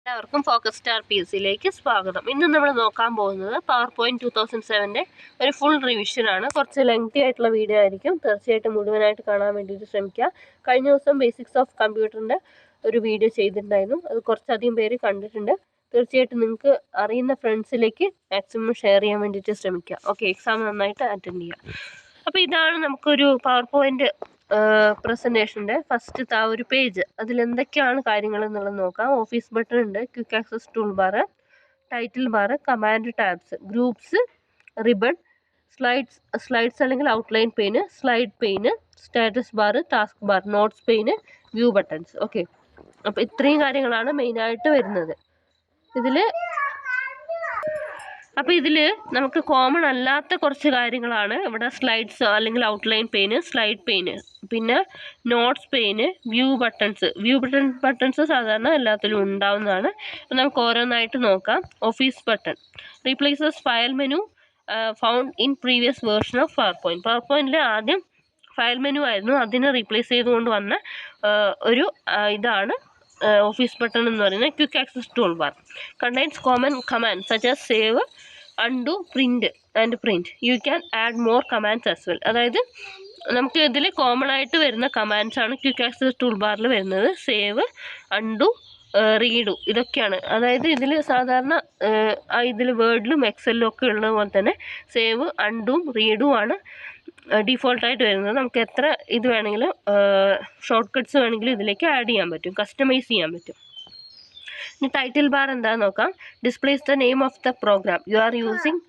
എല്ലാവർക്കും focus star PSCയിലേക്ക് സ്വാഗതം. ഇന്ന് നമ്മൾ നോക്കാൻ പോകുന്നത് പവർ പോയിന്റ് 2007 ഒരു ഫുൾ റിവിഷനാണ്. കുറച്ച് ലെങ്തി ആയിട്ടുള്ള വീഡിയോ ആയിരിക്കും. തീർച്ചയായിട്ടും മുഴുവനായിട്ട് കാണാൻ വേണ്ടിയിട്ട് ശ്രമിക്കുക. കഴിഞ്ഞ ദിവസം ബേസിക്സ് ഓഫ് കമ്പ്യൂട്ടറിൻ്റെ ഒരു വീഡിയോ ചെയ്തിട്ടുണ്ടായിരുന്നു. അത് കുറച്ചധികം പേര് കണ്ടിട്ടുണ്ട്. തീർച്ചയായിട്ടും നിങ്ങൾക്ക് അറിയുന്ന ഫ്രണ്ട്സിലേക്ക് മാക്സിമം ഷെയർ ചെയ്യാൻ വേണ്ടിയിട്ട് ശ്രമിക്കുക. ഓക്കെ, എക്സാം നന്നായിട്ട് അറ്റൻഡ് ചെയ്യുക. അപ്പോൾ ഇതാണ് നമുക്കൊരു പവർ പോയിന്റ് പ്രസൻറ്റേഷൻ്റെ ഫസ്റ്റത്തെ ആ ഒരു പേജ്. അതിലെന്തൊക്കെയാണ് കാര്യങ്ങൾ എന്നുള്ളത് നോക്കാം. ഓഫീസ് ബട്ടൺ ഉണ്ട്, quick access tool bar, title bar, command tabs, groups, ribbon, slides അല്ലെങ്കിൽ outline pane, slide pane, status bar, task bar, notes pane, view buttons. Okay, അപ്പോൾ ഇത്രയും കാര്യങ്ങളാണ് മെയിനായിട്ട് വരുന്നത് ഇതിൽ. അപ്പോൾ ഇതിൽ നമുക്ക് കോമൺ അല്ലാത്ത കുറച്ച് കാര്യങ്ങളാണ് ഇവിടെ. സ്ലൈഡ്സ് അല്ലെങ്കിൽ ഔട്ട്ലൈൻ പെയിന്, സ്ലൈഡ് പെയിന്, പിന്നെ നോട്ട്സ് പെയിന്, വ്യൂ ബട്ടൺസ് സാധാരണ എല്ലാത്തിലും ഉണ്ടാവുന്നതാണ്. അപ്പോൾ നമുക്ക് ഓരോന്നായിട്ട് നോക്കാം. Office button replaces file menu found in previous version of power പോയിന്റിൽ ആദ്യം ഫയൽ മെനു ആയിരുന്നു, അതിനെ റീപ്ലേസ് ചെയ്തുകൊണ്ട് വന്ന ഒരു ഇതാണ് ഓഫീസ് ബട്ടൺ എന്ന് പറയുന്നത്. Quick access tool bar contains common command such as save, undo, print. You can add more commands as well. അതായത് നമുക്ക് ഇതിൽ കോമൺ ആയിട്ട് വരുന്ന കമാൻഡ്സ് ആണ് ക്വിക്ക് ആക്സസ് ടൂൾ ബാറിൽ വരുന്നത്. സേവ്, അൺഡു, റീഡു, ഇതൊക്കെയാണ്. അതായത് ഇതിൽ സാധാരണ ഇതിൽ വേർഡിലും എക്സലിലും ഒക്കെ ഉള്ളത് പോലെ തന്നെ സേവ്, അൺഡും റീഡും ആണ് ഡിഫോൾട്ടായിട്ട് വരുന്നത്. നമുക്ക് എത്ര ഇത് വേണമെങ്കിലും ഷോർട്ട് കട്ട്സ് വേണമെങ്കിലും ഇതിലേക്ക് ആഡ് ചെയ്യാൻ പറ്റും, കസ്റ്റമൈസ് ചെയ്യാൻ പറ്റും. ഇനി ടൈറ്റിൽ ബാർ എന്താണെന്ന് നോക്കാം. Displays the name of the program you are using.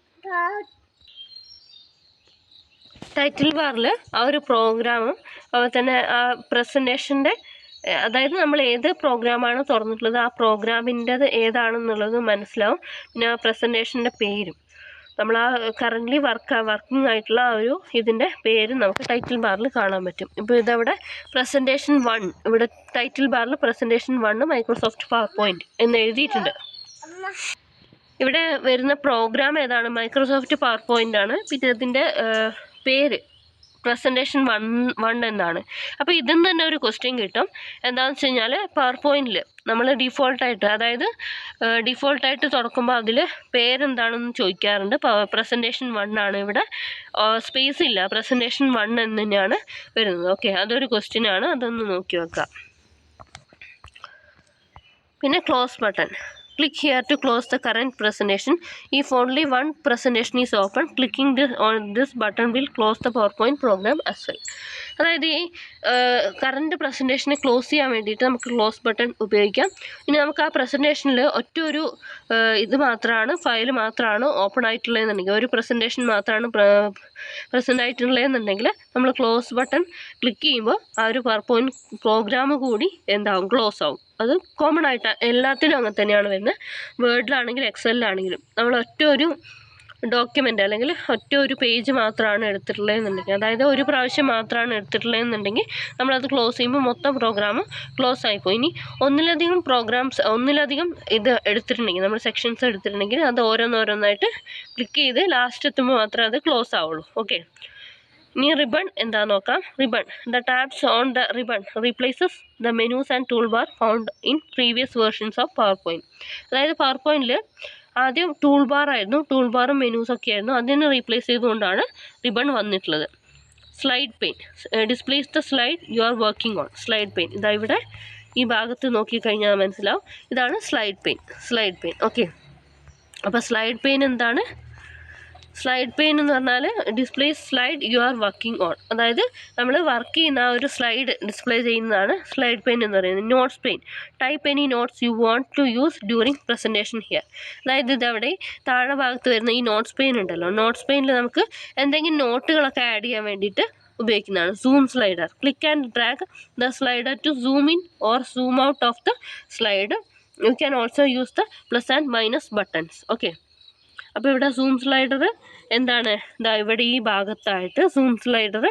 Title ബാറിൽ ആ ഒരു പ്രോഗ്രാമും അതുപോലെ തന്നെ ആ പ്രസൻറ്റേഷൻ്റെ, അതായത് നമ്മൾ ഏത് പ്രോഗ്രാമാണ് തുറന്നിട്ടുള്ളത് ആ പ്രോഗ്രാമിൻ്റെത് ഏതാണെന്നുള്ളത് മനസ്സിലാവും. പിന്നെ ആ പ്രസൻറ്റേഷൻ്റെ പേരും നമ്മൾ ആ കറൻ്റ്ലി വർക്കിംഗ് ആയിട്ടുള്ള ആ ഒരു ഇതിൻ്റെ പേര് നമുക്ക് ടൈറ്റിൽ ബാറിൽ കാണാൻ പറ്റും. ഇപ്പോൾ ഇതവിടെ പ്രസൻറ്റേഷൻ 1, ഇവിടെ ടൈറ്റിൽ ബാറിൽ പ്രസൻറ്റേഷൻ 1 മൈക്രോസോഫ്റ്റ് പവർ പോയിന്റ് എന്ന് എഴുതിയിട്ടുണ്ട്. ഇവിടെ വരുന്ന പ്രോഗ്രാം ഏതാണ്? മൈക്രോസോഫ്റ്റ് പവർ പോയിന്റ് ആണ്. പിന്നെ ഇതിൻ്റെ പേര് പ്രസൻറ്റേഷൻ 1 എന്നാണ്. അപ്പോൾ ഇതിൽ നിന്ന് തന്നെ ഒരു ക്വസ്റ്റ്യൻ കിട്ടും. എന്താണെന്ന് വെച്ച് കഴിഞ്ഞാൽ പവർ പോയിന്റിൽ നമ്മൾ ഡിഫോൾട്ടായിട്ട് തുറക്കുമ്പോൾ അതിൽ പേരെന്താണെന്ന് ചോദിക്കാറുണ്ട്. പ്രസൻറ്റേഷൻ 1 ആണ്. ഇവിടെ സ്പേസ് ഇല്ല, പ്രസൻറ്റേഷൻ 1 എന്ന് തന്നെയാണ് വരുന്നത്. ഓക്കെ, അതൊരു ക്വസ്റ്റ്യൻ ആണ്, അതൊന്ന് നോക്കി വെക്കാം. പിന്നെ close button. Click here to close the current presentation. If only one presentation is open, clicking on this button will close the PowerPoint program as well. അതായത് ഈ കറണ്ട് പ്രസൻറ്റേഷനെ ക്ലോസ് ചെയ്യാൻ വേണ്ടിയിട്ട് നമുക്ക് ക്ലോസ് ബട്ടൺ ഉപയോഗിക്കാം. ഇനി നമുക്ക് ആ പ്രസൻറ്റേഷനിൽ ഒറ്റ ഒരു ഫയൽ മാത്രമാണ് ഓപ്പൺ ആയിട്ടുള്ളതെന്നുണ്ടെങ്കിൽ, ഒരു പ്രസൻറ്റേഷൻ മാത്രമാണ് പ്രസൻ്റ് ആയിട്ടുള്ളതെന്നുണ്ടെങ്കിൽ നമ്മൾ ക്ലോസ് ബട്ടൺ ക്ലിക്ക് ചെയ്യുമ്പോൾ ആ ഒരു PowerPoint പ്രോഗ്രാം കൂടി എന്താവും, ക്ലോസ് ആവും. അത് കോമൺ ആയിട്ട് എല്ലാത്തിനും അങ്ങനെ തന്നെയാണ് വരുന്നത്. വേർഡിലാണെങ്കിലും എക്സലിലാണെങ്കിലും നമ്മൾ ഒറ്റ ഒരു ഡോക്യുമെൻ്റ് അല്ലെങ്കിൽ ഒറ്റ ഒരു പേജ് മാത്രമാണ് എടുത്തിട്ടുള്ളതെന്നുണ്ടെങ്കിൽ, അതായത് ഒരു പ്രാവശ്യം മാത്രമാണ് എടുത്തിട്ടുള്ളതെന്നുണ്ടെങ്കിൽ നമ്മളത് ക്ലോസ് ചെയ്യുമ്പോൾ മൊത്തം പ്രോഗ്രാം ക്ലോസ് ആയിപ്പോയി. ഇനി ഒന്നിലധികം ഇത് എടുത്തിട്ടുണ്ടെങ്കിൽ, നമ്മൾ സെക്ഷൻസ് എടുത്തിട്ടുണ്ടെങ്കിൽ അത് ഓരോന്നോരോന്നായിട്ട് ക്ലിക്ക് ചെയ്ത് ലാസ്റ്റ് എത്തുമ്പോൾ മാത്രമേ അത് ക്ലോസ് ആവുള്ളൂ. ഓക്കെ, ഇനി റിബൺ എന്താ നോക്കാം. Ribbon the tabs on the ribbon replaces the menus and tool bar found in previous versions of power point. അതായത് പവർ പോയിന്റിൽ ആദ്യം ടൂൾ ബാർ ആയിരുന്നു, ടൂൾ ബാറും മെനൂസൊക്കെ ആയിരുന്നു. അതിനെ റീപ്ലേസ് ചെയ്തുകൊണ്ടാണ് റിബൺ വന്നിട്ടുള്ളത്. Slide pain displays the slide U are working on. Slide pain ഇതാ ഇവിടെ ഈ ഭാഗത്ത് നോക്കിക്കഴിഞ്ഞാൽ മനസ്സിലാവും, ഇതാണ് സ്ലൈഡ് പെയിൻ. ഓക്കെ, അപ്പോൾ സ്ലൈഡ് പെയിൻ എന്താണ്? സ്ലൈഡ് പെയിൻ എന്ന് പറഞ്ഞാൽ displace slide U are working on. അതായത് നമ്മൾ വർക്ക് ചെയ്യുന്ന ആ ഒരു സ്ലൈഡ് ഡിസ്പ്ലേ ചെയ്യുന്നതാണ് സ്ലൈഡ് പെയിൻ എന്ന് പറയുന്നത്. Notes pane type any notes you want to use during presentation here. അതായത് ഇതവിടെ താഴെ ഭാഗത്ത് വരുന്ന ഈ നോട്ട്സ് പെയിൻ ഉണ്ടല്ലോ, നോട്ട്സ് പെയിനിൽ നമുക്ക് എന്തെങ്കിലും നോട്ടുകളൊക്കെ ആഡ് ചെയ്യാൻ വേണ്ടിയിട്ട് ഉപയോഗിക്കുന്നതാണ്. Zoom slider click and drag the slider to zoom in or zoom out of the slide. You can also use the plus and minus buttons. Okay, അപ്പോൾ ഇവിടെ സൂം സ്ലൈഡർ എന്താണ്, ഇതാ ഇവിടെ ഈ ഭാഗത്തായിട്ട് സൂം സ്ലൈഡർ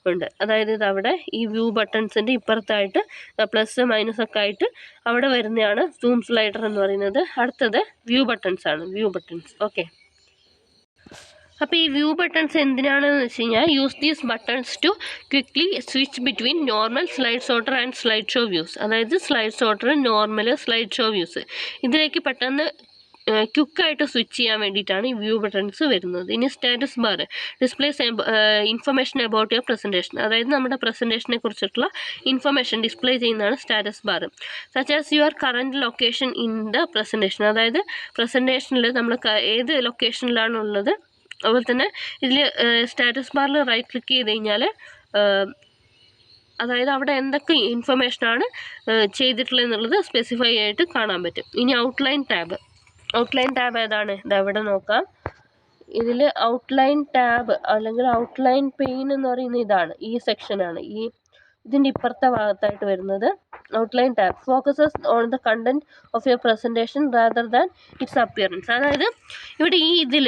ഉണ്ട്. അതായത് ഇതവിടെ ഈ വ്യൂ ബട്ടൺസിൻ്റെ ഇപ്പുറത്തായിട്ട് പ്ലസ് മൈനസ് ഒക്കെ ആയിട്ട് അവിടെ വരുന്നതാണ് സൂം സ്ലൈഡർ എന്ന് പറയുന്നത്. അടുത്തത് വ്യൂ ബട്ടൺസ് ആണ്. ഓക്കെ, അപ്പോൾ ഈ വ്യൂ ബട്ടൺസ് എന്തിനാണെന്ന് വെച്ച് കഴിഞ്ഞാൽ use these buttons to quickly switch between normal slide sorter and slide show views. അതായത് slide sorter, normal, slide show views ഇതിലേക്ക് പെട്ടെന്ന് ക്വിക്കായിട്ട് സ്വിച്ച് ചെയ്യാൻ വേണ്ടിയിട്ടാണ് ഈ വ്യൂ ബട്ടൺസ് വരുന്നത്. ഇനി status bar displays information about your presentation. അതായത് നമ്മുടെ പ്രസൻറ്റേഷനെ കുറിച്ചിട്ടുള്ള ഇൻഫർമേഷൻ ഡിസ്പ്ലേ ചെയ്യുന്നതാണ് status bar. Such as your current location in the presentation. അതായത് പ്രസൻറ്റേഷനിൽ നമ്മൾ ഏത് ലൊക്കേഷനിലാണുള്ളത്. അതുപോലെ തന്നെ ഇതിൽ സ്റ്റാറ്റസ് ബാറിൽ റൈറ്റ് ക്ലിക്ക് ചെയ്ത് കഴിഞ്ഞാൽ അതായത് അവിടെ എന്തൊക്കെ ഇൻഫർമേഷനാണ് ചെയ്തിട്ടുള്ളത് എന്നുള്ളത് സ്പെസിഫൈ ആയിട്ട് കാണാൻ പറ്റും. ഇനി ഔട്ട്ലൈൻ ടാബ് ഏതാണ്? ഇതവിടെ നോക്കാം. ഇതിൽ ഔട്ട്ലൈൻ ടാബ് അല്ലെങ്കിൽ ഔട്ട്ലൈൻ പെയിൻ എന്ന് പറയുന്ന ഇതാണ്, ഈ സെക്ഷനാണ്. ഇതിൻ്റെ ഇപ്പുറത്തെ ഭാഗത്തായിട്ട് വരുന്നത് outline tab focuses on the content of your presentation rather than it's appearance. അതായത് ഇവിടെ ഇതിൽ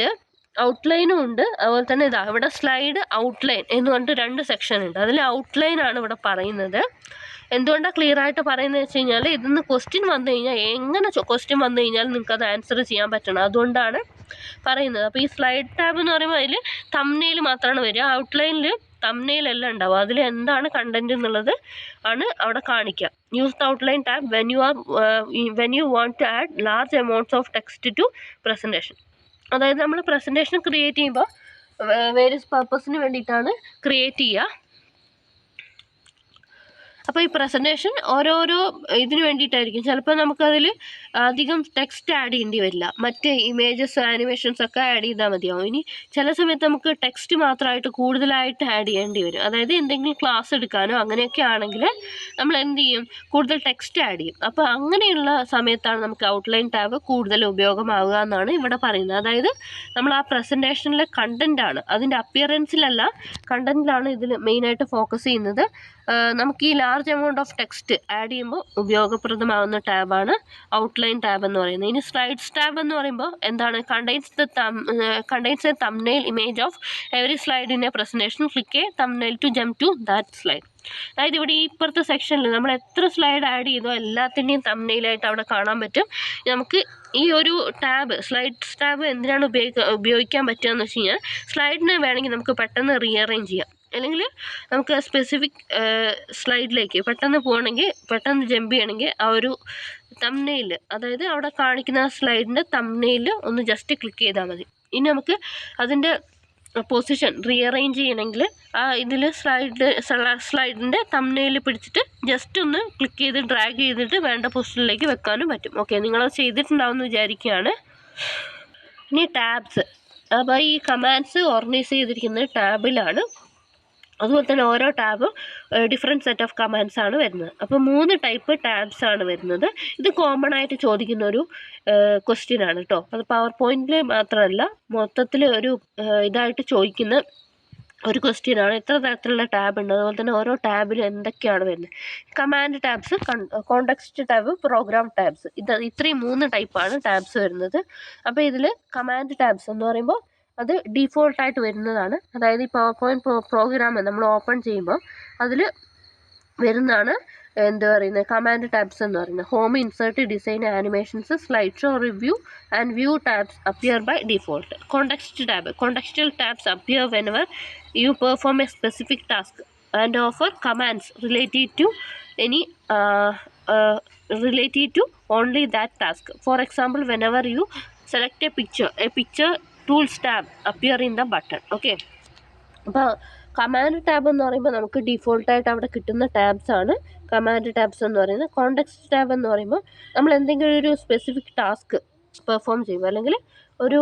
ഔട്ട്ലൈനും ഉണ്ട്, അതുപോലെ തന്നെ ഇവിടെ സ്ലൈഡ് ഔട്ട്ലൈൻ എന്ന് പറഞ്ഞിട്ട് 2 സെക്ഷൻ ഉണ്ട്. അതിൽ ഔട്ട്ലൈൻ ആണ് ഇവിടെ പറയുന്നത്. എന്തുകൊണ്ടാണ് ക്ലിയർ ആയിട്ട് പറയുന്നത് വെച്ച് കഴിഞ്ഞാൽ ഇതിന്ന് ക്വസ്റ്റ്യൻ വന്നു കഴിഞ്ഞാൽ എങ്ങനെ ക്വസ്റ്റ്യൻ വന്നു കഴിഞ്ഞാൽ നിങ്ങൾക്ക് അത് ആൻസർ ചെയ്യാൻ പറ്റണം, അതുകൊണ്ടാണ് പറയുന്നത്. അപ്പോൾ ഈ സ്ലൈഡ് ടാബ് എന്ന് പറയുമ്പോൾ അതിൽ തംബ്നെയിൽ മാത്രമാണ് വരിക. ഔട്ട്ലൈനിൽ തംബ്നെയിലെല്ലാം ഉണ്ടാവും. അതിൽ എന്താണ് കണ്ടന്റ് എന്നുള്ളത് ആണ് അവിടെ കാണിക്കുക. Use the outline tab when you want to add large amounts of text to presentation. അതായത് നമ്മൾ പ്രസൻറ്റേഷൻ ക്രിയേറ്റ് ചെയ്യുമ്പോൾ വേരിയസ് പർപ്പസിന് വേണ്ടിയിട്ടാണ് ക്രിയേറ്റ് ചെയ്യുക. അപ്പോൾ ഈ പ്രസൻറ്റേഷൻ ഓരോരോ ഇതിന് വേണ്ടിയിട്ടായിരിക്കും. ചിലപ്പോൾ നമുക്കതിൽ അധികം ടെക്സ്റ്റ് ആഡ് ചെയ്യേണ്ടി വരില്ല, മറ്റ് ഇമേജസ് ആനിമേഷൻസ് ഒക്കെ ആഡ് ചെയ്താൽ മതിയാവും. ഇനി ചില സമയത്ത് നമുക്ക് ടെക്സ്റ്റ് മാത്രമായിട്ട് കൂടുതലായിട്ട് ആഡ് ചെയ്യേണ്ടി വരും. അതായത് എന്തെങ്കിലും ക്ലാസ് എടുക്കാനോ അങ്ങനെയൊക്കെ ആണെങ്കിൽ നമ്മൾ എന്ത് ചെയ്യും, കൂടുതൽ ടെക്സ്റ്റ് ആഡ് ചെയ്യും. അപ്പോൾ അങ്ങനെയുള്ള സമയത്താണ് നമുക്ക് ഔട്ട്ലൈൻ ടാബ് കൂടുതൽ ഉപയോഗമാവുക എന്നാണ് ഇവിടെ പറയുന്നത്. അതായത് നമ്മൾ ആ പ്രസൻറ്റേഷനിലെ കണ്ടൻറ്റാണ്, അതിൻ്റെ അപ്പിയറൻസിലല്ല, കണ്ടൻറ്റിലാണ് ഇതിൽ മെയിനായിട്ട് ഫോക്കസ് ചെയ്യുന്നത്. നമുക്ക് ഈ large amount of text add ചെയ്യുമ്പോൾ ഉപയോഗപ്രദമാകുന്ന ടാബാണ് ഔട്ട്ലൈൻ ടാബ് എന്ന് പറയുന്നത്. ഇനി സ്ലൈഡ്സ് ടാബ് എന്ന് പറയുമ്പോൾ എന്താണ്, contains a thumbnail image of every slide in a presentation. Click a thumbnail to jump to that slide. അതായത് ഇവിടെ ഈ ഇപ്പുറത്തെ സെക്ഷനിൽ നമ്മൾ എത്ര സ്ലൈഡ് ആഡ് ചെയ്തോ എല്ലാത്തിൻ്റെയും തംബ്നെയിലായിട്ട് അവിടെ കാണാൻ പറ്റും. നമുക്ക് ഈ ഒരു ടാബ് സ്ലൈഡ്സ് ടാബ് എന്തിനാണ് ഉപയോഗിക്കാൻ പറ്റുക എന്ന് വെച്ച് കഴിഞ്ഞാൽ സ്ലൈഡിനെ വേണമെങ്കിൽ നമുക്ക് പെട്ടെന്ന് റീഅറേഞ്ച് ചെയ്യാം. അല്ലെങ്കിൽ നമുക്ക് സ്പെസിഫിക് സ്ലൈഡിലേക്ക് പെട്ടെന്ന് പോകണമെങ്കിൽ, പെട്ടെന്ന് ജമ്പ് ചെയ്യണമെങ്കിൽ ആ ഒരു തംബ്നെയിൽ, അതായത് അവിടെ കാണിക്കുന്ന ആ സ്ലൈഡിൻ്റെ തംബ്നെയിൽ ഒന്ന് ജസ്റ്റ് ക്ലിക്ക് ചെയ്താൽ മതി. ഇനി നമുക്ക് അതിൻ്റെ പൊസിഷൻ റീഅറേഞ്ച് ചെയ്യണമെങ്കിൽ ഇതിൽ സ്ലൈഡിൻ്റെ തംബ്നെയിൽ പിടിച്ചിട്ട് ജസ്റ്റ് ഒന്ന് ക്ലിക്ക് ചെയ്ത് ഡ്രാഗ് ചെയ്തിട്ട് വേണ്ട പൊസിഷനിലേക്ക് വെക്കാനും പറ്റും. ഓക്കെ, നിങ്ങളത് ചെയ്തിട്ടുണ്ടാവും എന്ന് വിചാരിക്കുകയാണ്. ഇനി ടാബ്സ്. അപ്പോൾ ഈ കമാൻഡ്സ് ഓർഗനൈസ് ചെയ്തിരിക്കുന്നത് ടാബിലാണ്. അതുപോലെ തന്നെ ഓരോ ടാബും ഡിഫറെൻറ്റ് സെറ്റ് ഓഫ് കമാൻഡ്സ് ആണ് വരുന്നത്. അപ്പോൾ 3 ടൈപ്പ് ടാബ്സ് ആണ് വരുന്നത്. ഇത് കോമൺ ആയിട്ട് ചോദിക്കുന്ന ഒരു ക്വസ്റ്റ്യൻ ആണ് കേട്ടോ. അത് പവർ പോയിന്റിൽ മാത്രമല്ല, മൊത്തത്തിൽ ഒരു ഇതായിട്ട് ചോദിക്കുന്ന ഒരു ക്വസ്റ്റ്യൻ ആണ്. എത്ര തരത്തിലുള്ള ടാബ് ഉണ്ട്, അതുപോലെ തന്നെ ഓരോ ടാബിലും എന്തൊക്കെയാണ് വരുന്നത്. Command tabs, context tab, program tabs, ഇത്രയും 3 ടൈപ്പാണ് ടാബ്സ് വരുന്നത്. അപ്പോൾ ഇതിൽ കമാൻഡ് ടാബ്സ് എന്ന് പറയുമ്പോൾ അത് ഡീഫോൾട്ടായിട്ട് വരുന്നതാണ്. അതായത് ഈ പവർ പോയിന്റ് പ്രോഗ്രാം നമ്മൾ ഓപ്പൺ ചെയ്യുമ്പോൾ അതിൽ വരുന്നതാണ് എന്താ പറയുന്നത്, കമാൻഡ് ടാബ്സ് എന്ന് പറയുന്നത്. Home, insert, design, animations, slide show, review and view tabs appear by default. Context tab, contextual tabs appear whenever you perform a specific task and offer commands related to only that task. For example, whenever you select a picture tools tab appear in the button. Okay, അപ്പോൾ command tab എന്ന് പറയുമ്പോൾ നമുക്ക് ഡിഫോൾട്ടായിട്ട് അവിടെ കിട്ടുന്ന tabs ആണ് command tabs എന്ന് പറയുന്നത്. Context tab എന്ന് പറയുമ്പോൾ നമ്മൾ എന്തെങ്കിലും ഒരു സ്പെസിഫിക് ടാസ്ക് പെർഫോം ചെയ്യുമ്പോൾ അല്ലെങ്കിൽ ഒരു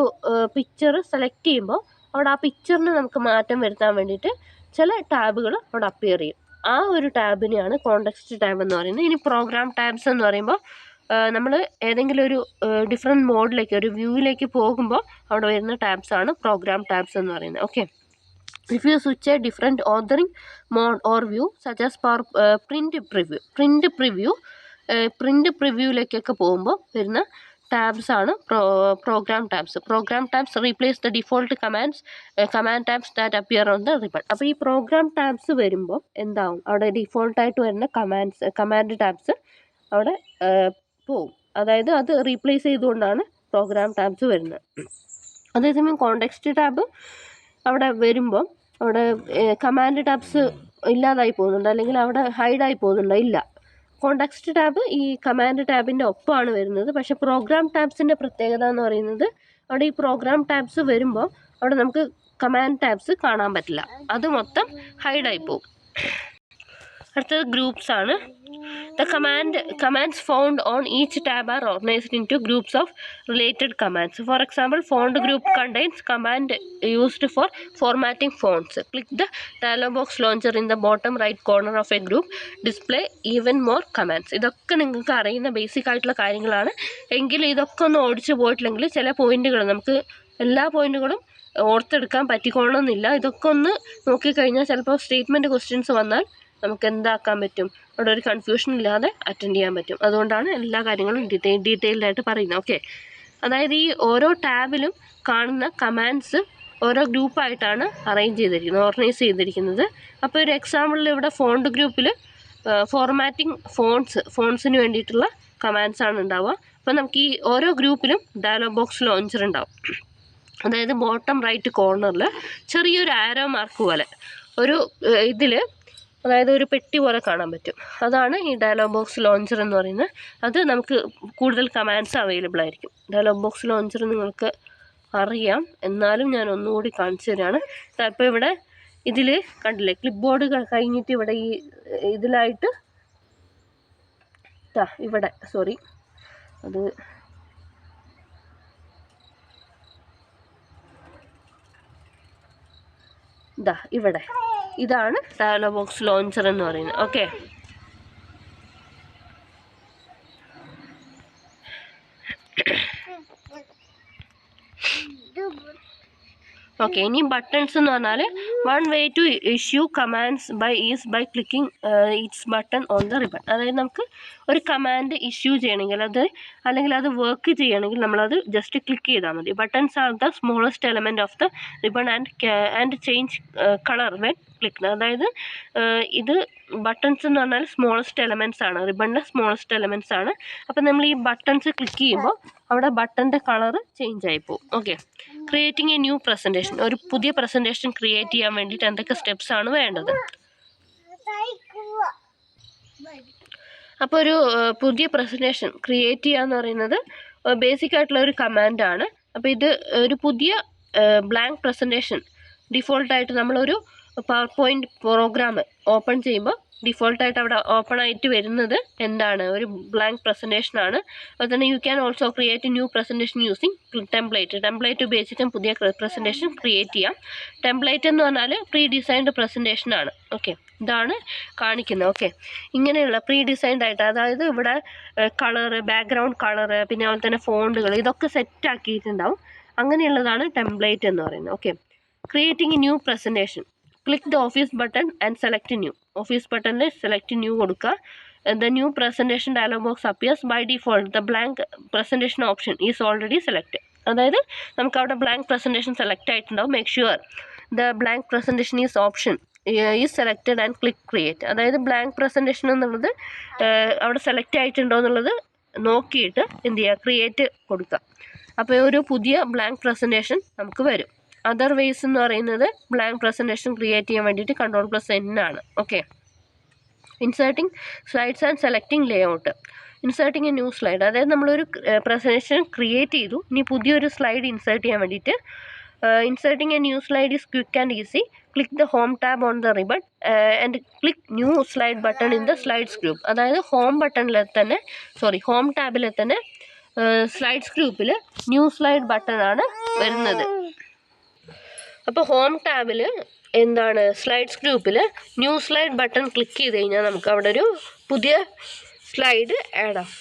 പിക്ചർ സെലക്ട് ചെയ്യുമ്പോൾ അവിടെ ആ പിക്ചറിന് നമുക്ക് മാറ്റം വരുത്താൻ വേണ്ടിയിട്ട് ചില ടാബുകൾ അവിടെ അപ്പിയർ ചെയ്യും. ആ ഒരു ടാബിനെയാണ് കോണ്ടെക്സ്റ്റ് ടാബ് എന്ന് പറയുന്നത്. ഇനി പ്രോഗ്രാം ടാബ്സ് എന്ന് പറയുമ്പോൾ നമ്മൾ ഏതെങ്കിലും ഒരു ഡിഫറെൻറ്റ് മോഡിലേക്ക്, ഒരു വ്യൂവിലേക്ക് പോകുമ്പോൾ അവിടെ വരുന്ന ടാബ്സ് ആണ് പ്രോഗ്രാം ടാബ്സ് എന്ന് പറയുന്നത്. Okay, if you switch a different authoring mode or view such as print previewയിലേക്കൊക്കെ പോകുമ്പോൾ വരുന്ന ടാബ്സ് ആണ് program tabs. Program tabs replace the default command tabs that appear on the ribbon. അപ്പോൾ ഈ programme tabs വരുമ്പോൾ എന്താവും, അവിടെ ഡിഫോൾട്ടായിട്ട് വരുന്ന കമാൻഡ് ടാബ്സ് അവിടെ പോവും. അതായത് അത് റീപ്ലേസ് ചെയ്തുകൊണ്ടാണ് പ്രോഗ്രാം ടാബ്സ് വരുന്നത്. അതേസമയം കോണ്ടെക്സ്റ്റ് ടാബ് അവിടെ വരുമ്പോൾ അവിടെ കമാൻഡ് ടാബ്സ് ഇല്ലാതായി പോകുന്നുണ്ട്, അല്ലെങ്കിൽ അവിടെ ഹൈഡായി പോകുന്നുണ്ടോ? ഇല്ല. കോണ്ടെക്സ്റ്റ് ടാബ് ഈ കമാൻഡ് ടാബിൻ്റെ ഒപ്പമാണ് വരുന്നത്. പക്ഷേ പ്രോഗ്രാം ടാബ്സിൻ്റെ പ്രത്യേകത എന്ന് പറയുന്നത് അവിടെ ഈ പ്രോഗ്രാം ടാബ്സ് വരുമ്പോൾ അവിടെ നമുക്ക് കമാൻഡ് ടാബ്സ് കാണാൻ പറ്റില്ല, അത് മൊത്തം ഹൈഡായി പോകും. അടുത്തത് ഗ്രൂപ്പ്സ് ആണ്. The commands found on each tab are organized into groups of related commands. For example, font group contains command used for formatting fonts. Click the dialog box launcher in the bottom right corner of a group. Display even more commands. ഇതൊക്കെ നിങ്ങൾക്ക് അറിയുന്ന basic ആയിട്ടുള്ള കാര്യങ്ങളാണ്. എങ്കിൽ ഇതൊക്കെ ഒന്ന് ഓടിച്ചു പോയിട്ടില്ലെങ്കിൽ ചില പോയിന്റുകൾ നമുക്ക് എല്ലാ പോയിന്റുകളും ഓർത്തെടുക്കാൻ പറ്റിക്കൊള്ളണമെന്നില്ല. ഇതൊക്കെ ഒന്ന് നോക്കിക്കഴിഞ്ഞാൽ ചിലപ്പോൾ സ്റ്റേറ്റ്മെൻറ്റ് ക്വസ്റ്റ്യൻസ് വന്നാൽ നമുക്ക് എന്താക്കാൻ പറ്റും, അവിടെ ഒരു കൺഫ്യൂഷൻ ഇല്ലാതെ അറ്റൻഡ് ചെയ്യാൻ പറ്റും. അതുകൊണ്ടാണ് എല്ലാ കാര്യങ്ങളും ഡീറ്റെയിൽഡായിട്ട് പറയുന്നത്. ഓക്കെ, അതായത് ഈ ഓരോ ടാബിലും കാണുന്ന കമാൻഡ്സ് ഓരോ ഗ്രൂപ്പായിട്ടാണ് ഓർഗനൈസ് ചെയ്തിരിക്കുന്നത്. അപ്പോൾ ഒരു എക്സാമ്പിളിൽ ഇവിടെ ഫോണ്ട് ഗ്രൂപ്പിൽ ഫോർമാറ്റിംഗ് ഫോൺസിന് വേണ്ടിയിട്ടുള്ള കമാൻഡ്സാണ് ഉണ്ടാവുക. അപ്പോൾ നമുക്ക് ഈ ഓരോ ഗ്രൂപ്പിലും ഡയലോഗ് ബോക്സ് ലോഞ്ചർ ഉണ്ടാവും. അതായത് ബോട്ടം റൈറ്റ് കോർണറിൽ ചെറിയൊരു ആരോ മാർക്ക് പോലെ ഒരു ഇതിൽ, അതായത് ഒരു പെട്ടി പോലെ കാണാൻ പറ്റും. അതാണ് ഈ ഡയലോഗ് ബോക്സ് ലോഞ്ചർ എന്ന് പറയുന്നത്. അത് നമുക്ക് കൂടുതൽ കമാൻഡ്സ് അവൈലബിൾ ആയിരിക്കും. ഡയലോഗ് ബോക്സ് ലോഞ്ചർ നിങ്ങൾക്ക് അറിയാം, എന്നാലും ഞാൻ ഒന്നുകൂടി കാണിച്ചു തരാണ്. അപ്പോൾ ഇവിടെ ഇതിൽ കണ്ടില്ലേ, ക്ലിപ്പ് ബോർഡ് കഴിഞ്ഞിട്ട് ഇവിടെ ഈ ഇതിലായിട്ട് ഇവിടെ അത് ഇവിടെ ഇതാണ് ഡയലോഗ് ബോക്സ് ലോഞ്ചർ എന്ന് പറയുന്നത്. ഓക്കെ, ഇനി ബട്ടൺസ് എന്ന് പറഞ്ഞാൽ one way to issue commands by clicking each button on the ribbon. അതായത് നമുക്ക് ഒരു കമാൻഡ് ഇഷ്യൂ ചെയ്യണമെങ്കിൽ അല്ലെങ്കിൽ അത് വർക്ക് ചെയ്യണമെങ്കിൽ നമ്മളത് ജസ്റ്റ് ക്ലിക്ക് ചെയ്താൽ മതി. Buttons are the smallest element of the ribbon and change colour when click. അതായത് ഇത് ബട്ടൺസ് എന്ന് പറഞ്ഞാൽ സ്മോളസ്റ്റ് എലമെൻറ്റ്സ് ആണ്, റിബണിലെ സ്മോളസ്റ്റ് എലമെൻറ്റ്സ് ആണ്. അപ്പം നമ്മൾ ഈ ബട്ടൺസ് ക്ലിക്ക് ചെയ്യുമ്പോൾ അവിടെ ബട്ടൻ്റെ കളർ ചേഞ്ച് ആയിപ്പോവും. Okay, creating a new presentation. ഒരു പുതിയ പ്രസൻറ്റേഷൻ ക്രിയേറ്റ് ചെയ്യാൻ വേണ്ടിയിട്ട് എന്തൊക്കെ സ്റ്റെപ്സ് ആണ് വേണ്ടത്? അപ്പോൾ ഒരു പുതിയ പ്രസൻറ്റേഷൻ ക്രിയേറ്റ് ചെയ്യുക എന്ന് പറയുന്നത് ബേസിക് ആയിട്ടുള്ള ഒരു കമാൻഡാണ്. അപ്പോൾ ഇത് ഒരു പുതിയ ബ്ലാങ്ക് പ്രസൻറ്റേഷൻ ഡിഫോൾട്ടായിട്ട് നമ്മളൊരു പവർ പോയിൻറ്റ് പ്രോഗ്രാം ഓപ്പൺ ചെയ്യുമ്പോൾ ഡിഫോൾട്ടായിട്ട് അവിടെ ഓപ്പൺ ആയിട്ട് വരുന്നത് എന്താണ്? ഒരു ബ്ലാങ്ക് പ്രസൻറ്റേഷനാണ്. അതുപോലെ തന്നെ you can also create new presentation using template ഉപയോഗിച്ചിട്ടും പുതിയ പ്രസൻറ്റേഷൻ ക്രിയേറ്റ് ചെയ്യാം. ടെംപ്ലേറ്റ് എന്ന് പറഞ്ഞാൽ പ്രീ ഡിസൈൻഡ് പ്രസൻറ്റേഷനാണ്. ഓക്കെ, ഇതാണ് കാണിക്കുന്നത്. ഓക്കെ, ഇങ്ങനെയുള്ള പ്രീ ഡിസൈൻഡ് ആയിട്ട്, അതായത് ഇവിടെ കളറ്, ബാക്ക്ഗ്രൗണ്ട് കളറ്, പിന്നെ അതുപോലെ തന്നെ ഫോണ്ടുകൾ, ഇതൊക്കെ സെറ്റ് ആക്കിയിട്ടുണ്ടാവും. അങ്ങനെയുള്ളതാണ് ടെംപ്ലേറ്റ് എന്ന് പറയുന്നത്. Okay, creating new presentation. Click the office button and select new. Office ബട്ടണിൽ സെലക്ട് ന്യൂ കൊടുക്കുക. The new presentation dialog box appears by default. The blank presentation option is already select. അതായത് നമുക്ക് അവിടെ blank presentation select ആയിട്ടുണ്ടാവും. Make sure the blank presentation is option is selected and click create. അതായത് blank presentation എന്നുള്ളത് അവിടെ select ആയിട്ടുണ്ടോ എന്നുള്ളത് നോക്കിയിട്ട് എന്ത് ചെയ്യുക, ക്രിയേറ്റ് കൊടുക്കുക. അപ്പോൾ ഒരു പുതിയ ബ്ലാങ്ക് പ്രസൻറ്റേഷൻ നമുക്ക് വരും. അതർവൈസ് എന്ന് പറയുന്നത് ബ്ലാങ്ക് പ്രസൻറ്റേഷൻ ക്രിയേറ്റ് ചെയ്യാൻ വേണ്ടിയിട്ട് Ctrl+N ആണ്. Okay, inserting slides and selecting layout. Inserting A new slide. അതായത് നമ്മളൊരു പ്രസൻറ്റേഷൻ ക്രിയേറ്റ് ചെയ്തു, ഇനി പുതിയൊരു സ്ലൈഡ് ഇൻസേർട്ട് ചെയ്യാൻ വേണ്ടിയിട്ട് inserting A new slide is quick and easy. Click the home tab on the ribbon and click new slide button in the slides group. അതായത് home ടാബിലെ തന്നെ slides ഗ്രൂപ്പിൽ ന്യൂ സ്ലൈഡ് ബട്ടൺ ആണ് വരുന്നത്. അപ്പോൾ home ടാബിൽ എന്താണ്, സ്ലൈഡ്സ് ഗ്രൂപ്പിൽ new slide button click ചെയ്ത് കഴിഞ്ഞാൽ നമുക്ക് അവിടെ ഒരു പുതിയ സ്ലൈഡ് ആഡ് ആവും.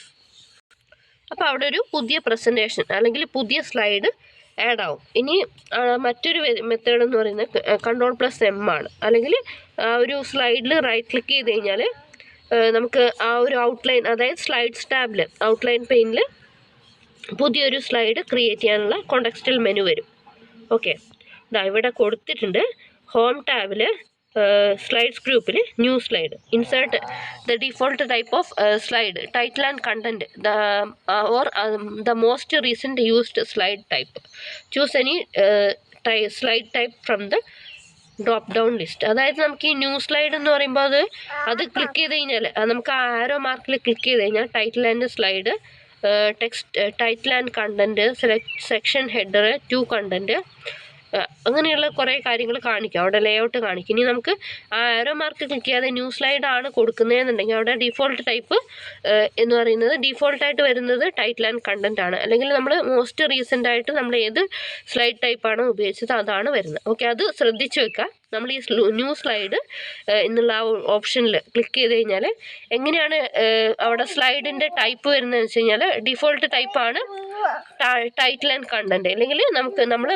അപ്പോൾ അവിടെ ഒരു പുതിയ പ്രസൻറ്റേഷൻ അല്ലെങ്കിൽ പുതിയ സ്ലൈഡ് ആഡ് ആവും. ഇനി മറ്റൊരു മെത്തേഡ് എന്ന് പറയുന്നത് Ctrl+M ആണ്. അല്ലെങ്കിൽ ആ ഒരു സ്ലൈഡിൽ റൈറ്റ് ക്ലിക്ക് ചെയ്ത് കഴിഞ്ഞാൽ നമുക്ക് ആ ഒരു ഔട്ട്ലൈൻ, അതായത് സ്ലൈഡ്സ് ടാബിൽ ഔട്ട്ലൈൻ പെയിനിൽ പുതിയൊരു സ്ലൈഡ് ക്രിയേറ്റ് ചെയ്യാനുള്ള കോണ്ടെക്സ്റ്റൽ മെനു വരും. ഓക്കെ, ഇവിടെ കൊടുത്തിട്ടുണ്ട്. ഹോം ടാബിൽ slides ഗ്രൂപ്പിൽ new slide insert the default type of slide title and content the most recent used slide type. Choose any slide type from the drop down list. അതായത് നമുക്ക് ഈ new slide എന്ന് പറയുമ്പോൾ അത് ക്ലിക്ക് ചെയ്ത് കഴിഞ്ഞാൽ നമുക്ക് ആ ആരോ മാർക്കിൽ ക്ലിക്ക് ചെയ്ത് കഴിഞ്ഞാൽ title and slide, text, title and content, section header, two content, അങ്ങനെയുള്ള കുറേ കാര്യങ്ങൾ കാണിക്കും. അവിടെ ലേഔട്ട് കാണിക്കും. ഇനി നമുക്ക് ആ ആരോ മാർക്ക് ക്ലിക്ക് ചെയ്യാതെ ന്യൂ സ്ലൈഡ് ആണ് കൊടുക്കുന്നതെന്നുണ്ടെങ്കിൽ അവിടെ ഡിഫോൾട്ട് ടൈപ്പ് എന്ന് പറയുന്നത് ഡിഫോൾട്ടായിട്ട് വരുന്നത് ടൈറ്റിൽ ആൻഡ് കണ്ടന്റ് ആണ്. അല്ലെങ്കിൽ നമ്മൾ മോസ്റ്റ് റീസെൻ്റ് ആയിട്ട് നമ്മൾ ഏത് സ്ലൈഡ് ടൈപ്പാണ് ഉപയോഗിച്ചത് അതാണ് വരുന്നത്. ഓക്കെ, അത് ശ്രദ്ധിച്ച് വെക്കുക. നമ്മൾ ഈ ന്യൂ സ്ലൈഡ് എന്നുള്ള ആ ഓപ്ഷനിൽ ക്ലിക്ക് ചെയ്ത് കഴിഞ്ഞാൽ എങ്ങനെയാണ് അവിടെ സ്ലൈഡിൻ്റെ ടൈപ്പ് വരുന്നതെന്ന് വെച്ച് കഴിഞ്ഞാൽ ഡിഫോൾട്ട് ടൈപ്പാണ് ടൈറ്റിൽ ആൻഡ് കണ്ടന്റ്. അല്ലെങ്കിൽ നമ്മൾ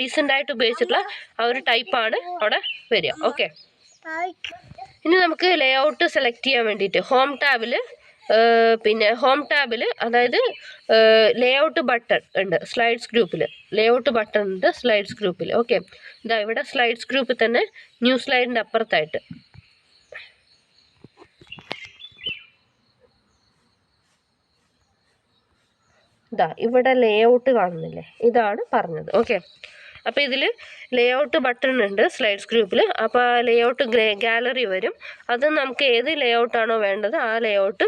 റീസെൻ്റ് ആയിട്ട് ഉപയോഗിച്ചിട്ടുള്ള ആ ഒരു ടൈപ്പാണ് അവിടെ വരിക. ഓക്കെ, ഇനി നമുക്ക് ലേ ഔട്ട് സെലക്ട് ചെയ്യാൻ വേണ്ടിയിട്ട് ഹോം ടാബിൽ അതായത് ലേ ഔട്ട് ബട്ടൺ ഉണ്ട് സ്ലൈഡ്സ് ഗ്രൂപ്പിൽ. ലേ ഔട്ട് ബട്ടൺ ഉണ്ട് സ്ലൈഡ്സ് ഗ്രൂപ്പിൽ. ഓക്കെ, ഇതാ ഇവിടെ സ്ലൈഡ്സ് ഗ്രൂപ്പിൽ തന്നെ ന്യൂ സ്ലൈഡിൻ്റെ അപ്പുറത്തായിട്ട് ഇതാ ഇവിടെ ലേ ഔട്ട് കാണുന്നില്ലേ, ഇതാണ് പറഞ്ഞത്. ഓക്കെ, അപ്പോൾ ഇതിൽ ലേ ഔട്ട് ബട്ടൺ ഉണ്ട് സ്ലൈഡ്സ് ഗ്രൂപ്പിൽ. അപ്പോൾ ആ ലേ ഔട്ട് ഗാലറി വരും. അത് നമുക്ക് ഏത് ലേ ഔട്ടാണോ വേണ്ടത് ആ ലേ ഔട്ട്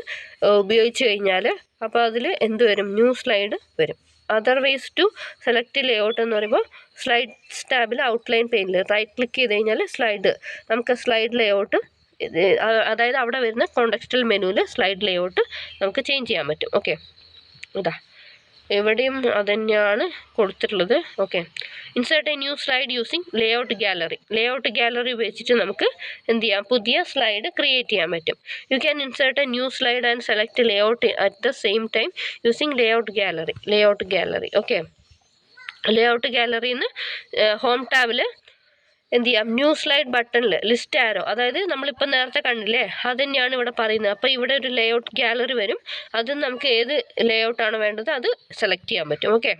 ഉപയോഗിച്ച് കഴിഞ്ഞാൽ അപ്പോൾ അതിൽ എന്ത് വരും, ന്യൂ സ്ലൈഡ് വരും. Otherwise to select layout എന്ന് പറയുമ്പോൾ സ്ലൈഡ്സ് ടാബിൽ ഔട്ട്ലൈൻ പെയിനിൽ റൈറ്റ് ക്ലിക്ക് ചെയ്ത് കഴിഞ്ഞാൽ നമുക്ക് സ്ലൈഡ് ലേ ഔട്ട്, അതായത് അവിടെ വരുന്ന കോണ്ടെക്സ്റ്റൽ മെനുവിൽ സ്ലൈഡ് ലേ ഔട്ട് നമുക്ക് ചേഞ്ച് ചെയ്യാൻ പറ്റും. ഓക്കെ, ഇതാ എവിടെയും അതുതന്നെയാണ് കൊടുത്തിട്ടുള്ളത്. Okay, insert a new slide using layout gallery. Layout gallery ഉപയോഗിച്ചിട്ട് നമുക്ക് എന്ത് ചെയ്യാം, പുതിയ സ്ലൈഡ് ക്രിയേറ്റ് ചെയ്യാൻ പറ്റും. You can insert a new slide and select layout at the same time using layout gallery. Okay, layout ഗാലറിന്ന് home ടാബിൽ എന്ത് ചെയ്യാം, ന്യൂ സ്ലൈഡ് ബട്ടണിൽ ലിസ്റ്റ് ആരോ, അതായത് നമ്മളിപ്പോൾ നേരത്തെ കണ്ടില്ലേ അത് തന്നെയാണ് ഇവിടെ പറയുന്നത്. അപ്പോൾ ഇവിടെ ഒരു ലേ ഔട്ട് ഗാലറി വരും. അതും നമുക്ക് ഏത് ലേ ഔട്ടാണ് വേണ്ടത് അത് സെലക്ട് ചെയ്യാൻ പറ്റും. ഓക്കെ,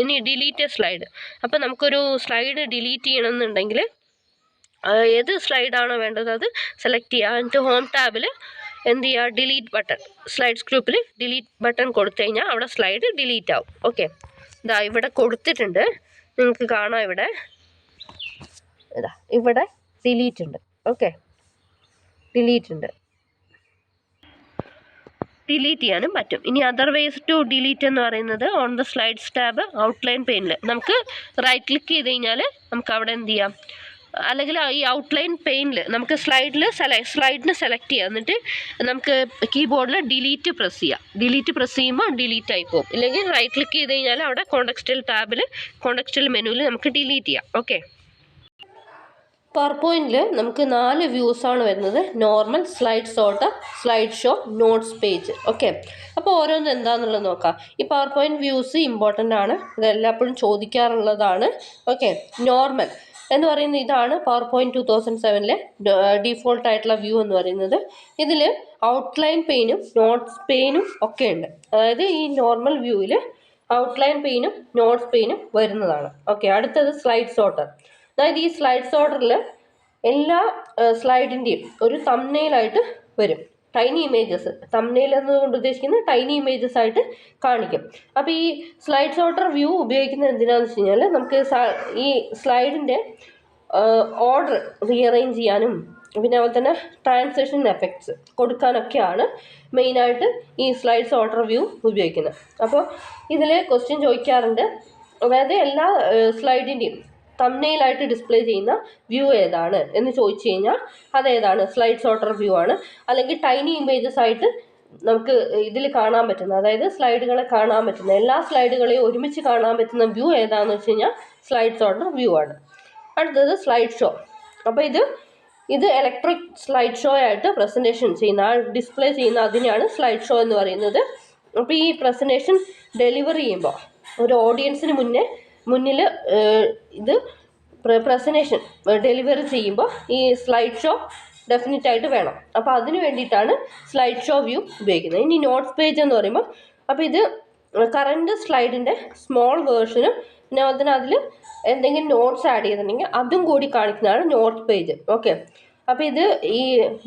ഇനി ഡിലീറ്റ് സ്ലൈഡ്. അപ്പോൾ നമുക്കൊരു സ്ലൈഡ് ഡിലീറ്റ് ചെയ്യണമെന്നുണ്ടെങ്കിൽ ഏത് സ്ലൈഡാണോ വേണ്ടത് അത് സെലക്ട് ചെയ്യുക. എന്നിട്ട് ഹോം ടാബിൽ എന്ത് ചെയ്യുക, ഡിലീറ്റ് ബട്ടൺ, സ്ലൈഡ്സ് ഗ്രൂപ്പിൽ ഡിലീറ്റ് ബട്ടൺ കൊടുത്തു കഴിഞ്ഞാൽ അവിടെ സ്ലൈഡ് ഡിലീറ്റ് ആവും. ഓക്കെ, ഇതാ ഇവിടെ കൊടുത്തിട്ടുണ്ട്, നിങ്ങൾക്ക് കാണാം ഇവിടെ ഡിലീറ്റ് ഉണ്ട്. ഓക്കെ, ഡിലീറ്റ് ചെയ്യാനും പറ്റും. ഇനി അതർവൈസ് ടു ഡിലീറ്റ് എന്ന് പറയുന്നത് on the slides tab outline പെയിനിൽ നമുക്ക് റൈറ്റ് ക്ലിക്ക് ചെയ്ത് കഴിഞ്ഞാൽ നമുക്ക് അവിടെ എന്ത് ചെയ്യാം, അല്ലെങ്കിൽ ഈ ഔട്ട്ലൈൻ പെയിനിൽ നമുക്ക് സ്ലൈഡിനെ സെലക്ട് ചെയ്യാം. എന്നിട്ട് നമുക്ക് കീബോർഡിൽ ഡിലീറ്റ് പ്രസ് ചെയ്യാം. ഡിലീറ്റ് പ്രസ് ചെയ്യുമ്പോൾ ഡിലീറ്റ് ആയി പോകും. ഇല്ലെങ്കിൽ റൈറ്റ് ക്ലിക്ക് ചെയ്ത് കഴിഞ്ഞാൽ അവിടെ കോണ്ടെക്സ്റ്റൽ മെനുവിൽ നമുക്ക് ഡിലീറ്റ് ചെയ്യാം. ഓക്കെ, പവർ പോയിന്റിൽ നമുക്ക് 4 വ്യൂസാണ് വരുന്നത്. Normal, slide sorter, slide show, notes page. Okay, അപ്പോൾ ഓരോന്നും എന്താണെന്നുള്ളത് നോക്കാം. ഈ പവർ പോയിന്റ് വ്യൂസ് ഇമ്പോർട്ടൻ്റ് ആണ്, ഇതെല്ലാപ്പോഴും ചോദിക്കാറുള്ളതാണ്. ഓക്കെ, നോർമൽ എന്ന് പറയുന്നത് ഇതാണ് പവർ പോയിന്റ് 2007 ഡിഫോൾട്ട് ആയിട്ടുള്ള വ്യൂ എന്ന് പറയുന്നത്. ഇതിൽ ഔട്ട്ലൈൻ പെയിനും നോട്ട്സ് പെയിനും ഒക്കെ ഉണ്ട്. അതായത് ഈ നോർമൽ വ്യൂവിൽ ഔട്ട്ലൈൻ പെയിനും നോട്ട്സ് പെയിനും വരുന്നതാണ്. ഓക്കെ, അടുത്തത് സ്ലൈഡ് സോർട്ടർ. അതായത് ഈ സ്ലൈഡ് സോർട്ടറിൽ എല്ലാ സ്ലൈഡിൻ്റെയും ഒരു തംബ്നെയിലായിട്ട് വരും. ടൈനി ഇമേജസ്, തംബ്നെയിൽ എന്നുകൊണ്ട് ഉദ്ദേശിക്കുന്നത് ടൈനി ഇമേജസ് ആയിട്ട് കാണിക്കും. അപ്പോൾ ഈ സ്ലൈഡ് സോർട്ടർ വ്യൂ ഉപയോഗിക്കുന്നത് എന്തിനാണെന്ന് വെച്ച് കഴിഞ്ഞാൽ നമുക്ക് ഈ സ്ലൈഡിൻ്റെ ഓർഡർ റീഅറേഞ്ച് ചെയ്യാനും പിന്നെ അതുപോലെ തന്നെ ട്രാൻസിഷൻ എഫക്ട്സ് കൊടുക്കാനൊക്കെയാണ് മെയിനായിട്ട് ഈ സ്ലൈഡ് സോർട്ടർ വ്യൂ ഉപയോഗിക്കുന്നത്. അപ്പോൾ ഇതിൽ ക്വസ്റ്റ്യൻ ചോദിക്കാറുണ്ട്, അതായത് എല്ലാ സ്ലൈഡിൻ്റെയും തംബ്നെയിലായിട്ട് ഡിസ്പ്ലേ ചെയ്യുന്ന വ്യൂ ഏതാണ് എന്ന് ചോദിച്ചു കഴിഞ്ഞാൽ അതേതാണ്, സ്ലൈഡ് സോർട്ടർ വ്യൂ ആണ്. അല്ലെങ്കിൽ ടൈനി ഇമേജസ് ആയിട്ട് നമുക്ക് ഇതിൽ കാണാൻ പറ്റുന്ന, അതായത് സ്ലൈഡുകളെ കാണാൻ പറ്റുന്ന, എല്ലാ സ്ലൈഡുകളെയും ഒരുമിച്ച് കാണാൻ പറ്റുന്ന വ്യൂ ഏതാണെന്ന് വെച്ച് കഴിഞ്ഞാൽ സ്ലൈഡ് സോർട്ടർ വ്യൂ ആണ്. അടുത്തത് സ്ലൈഡ് ഷോ. അപ്പോൾ ഇത് ഇലക്ട്രിക് സ്ലൈഡ് ഷോ ആയിട്ട് പ്രസൻറ്റേഷൻ ചെയ്യുന്ന, ഡിസ്പ്ലേ ചെയ്യുന്ന അതിനെയാണ് സ്ലൈഡ് ഷോ എന്ന് പറയുന്നത്. അപ്പോൾ ഈ പ്രസൻറ്റേഷൻ ഡെലിവർ ചെയ്യുമ്പോൾ ഒരു ഓഡിയൻസിന് മുന്നിൽ ഇത് പ്രസൻറ്റേഷൻ ഡെലിവറി ചെയ്യുമ്പോൾ ഈ സ്ലൈഡ് ഷോ ഡെഫിനറ്റായിട്ട് വേണം. അപ്പോൾ അതിന് വേണ്ടിയിട്ടാണ് സ്ലൈഡ് ഷോ വ്യൂ ഉപയോഗിക്കുന്നത്. ഇനി നോട്ട്സ് പേജ് എന്ന് പറയുമ്പോൾ അപ്പോൾ ഇത് കറണ്ട് സ്ലൈഡിൻ്റെ സ്മോൾ വേർഷനും പിന്നെ അതുപോലെ തന്നെ അതിൽ എന്തെങ്കിലും നോട്ട്സ് ആഡ് ചെയ്തിട്ടുണ്ടെങ്കിൽ അതും കൂടി കാണിക്കുന്നതാണ് നോട്ട് പേജ്. ഓക്കെ, അപ്പോൾ ഇത് ഈ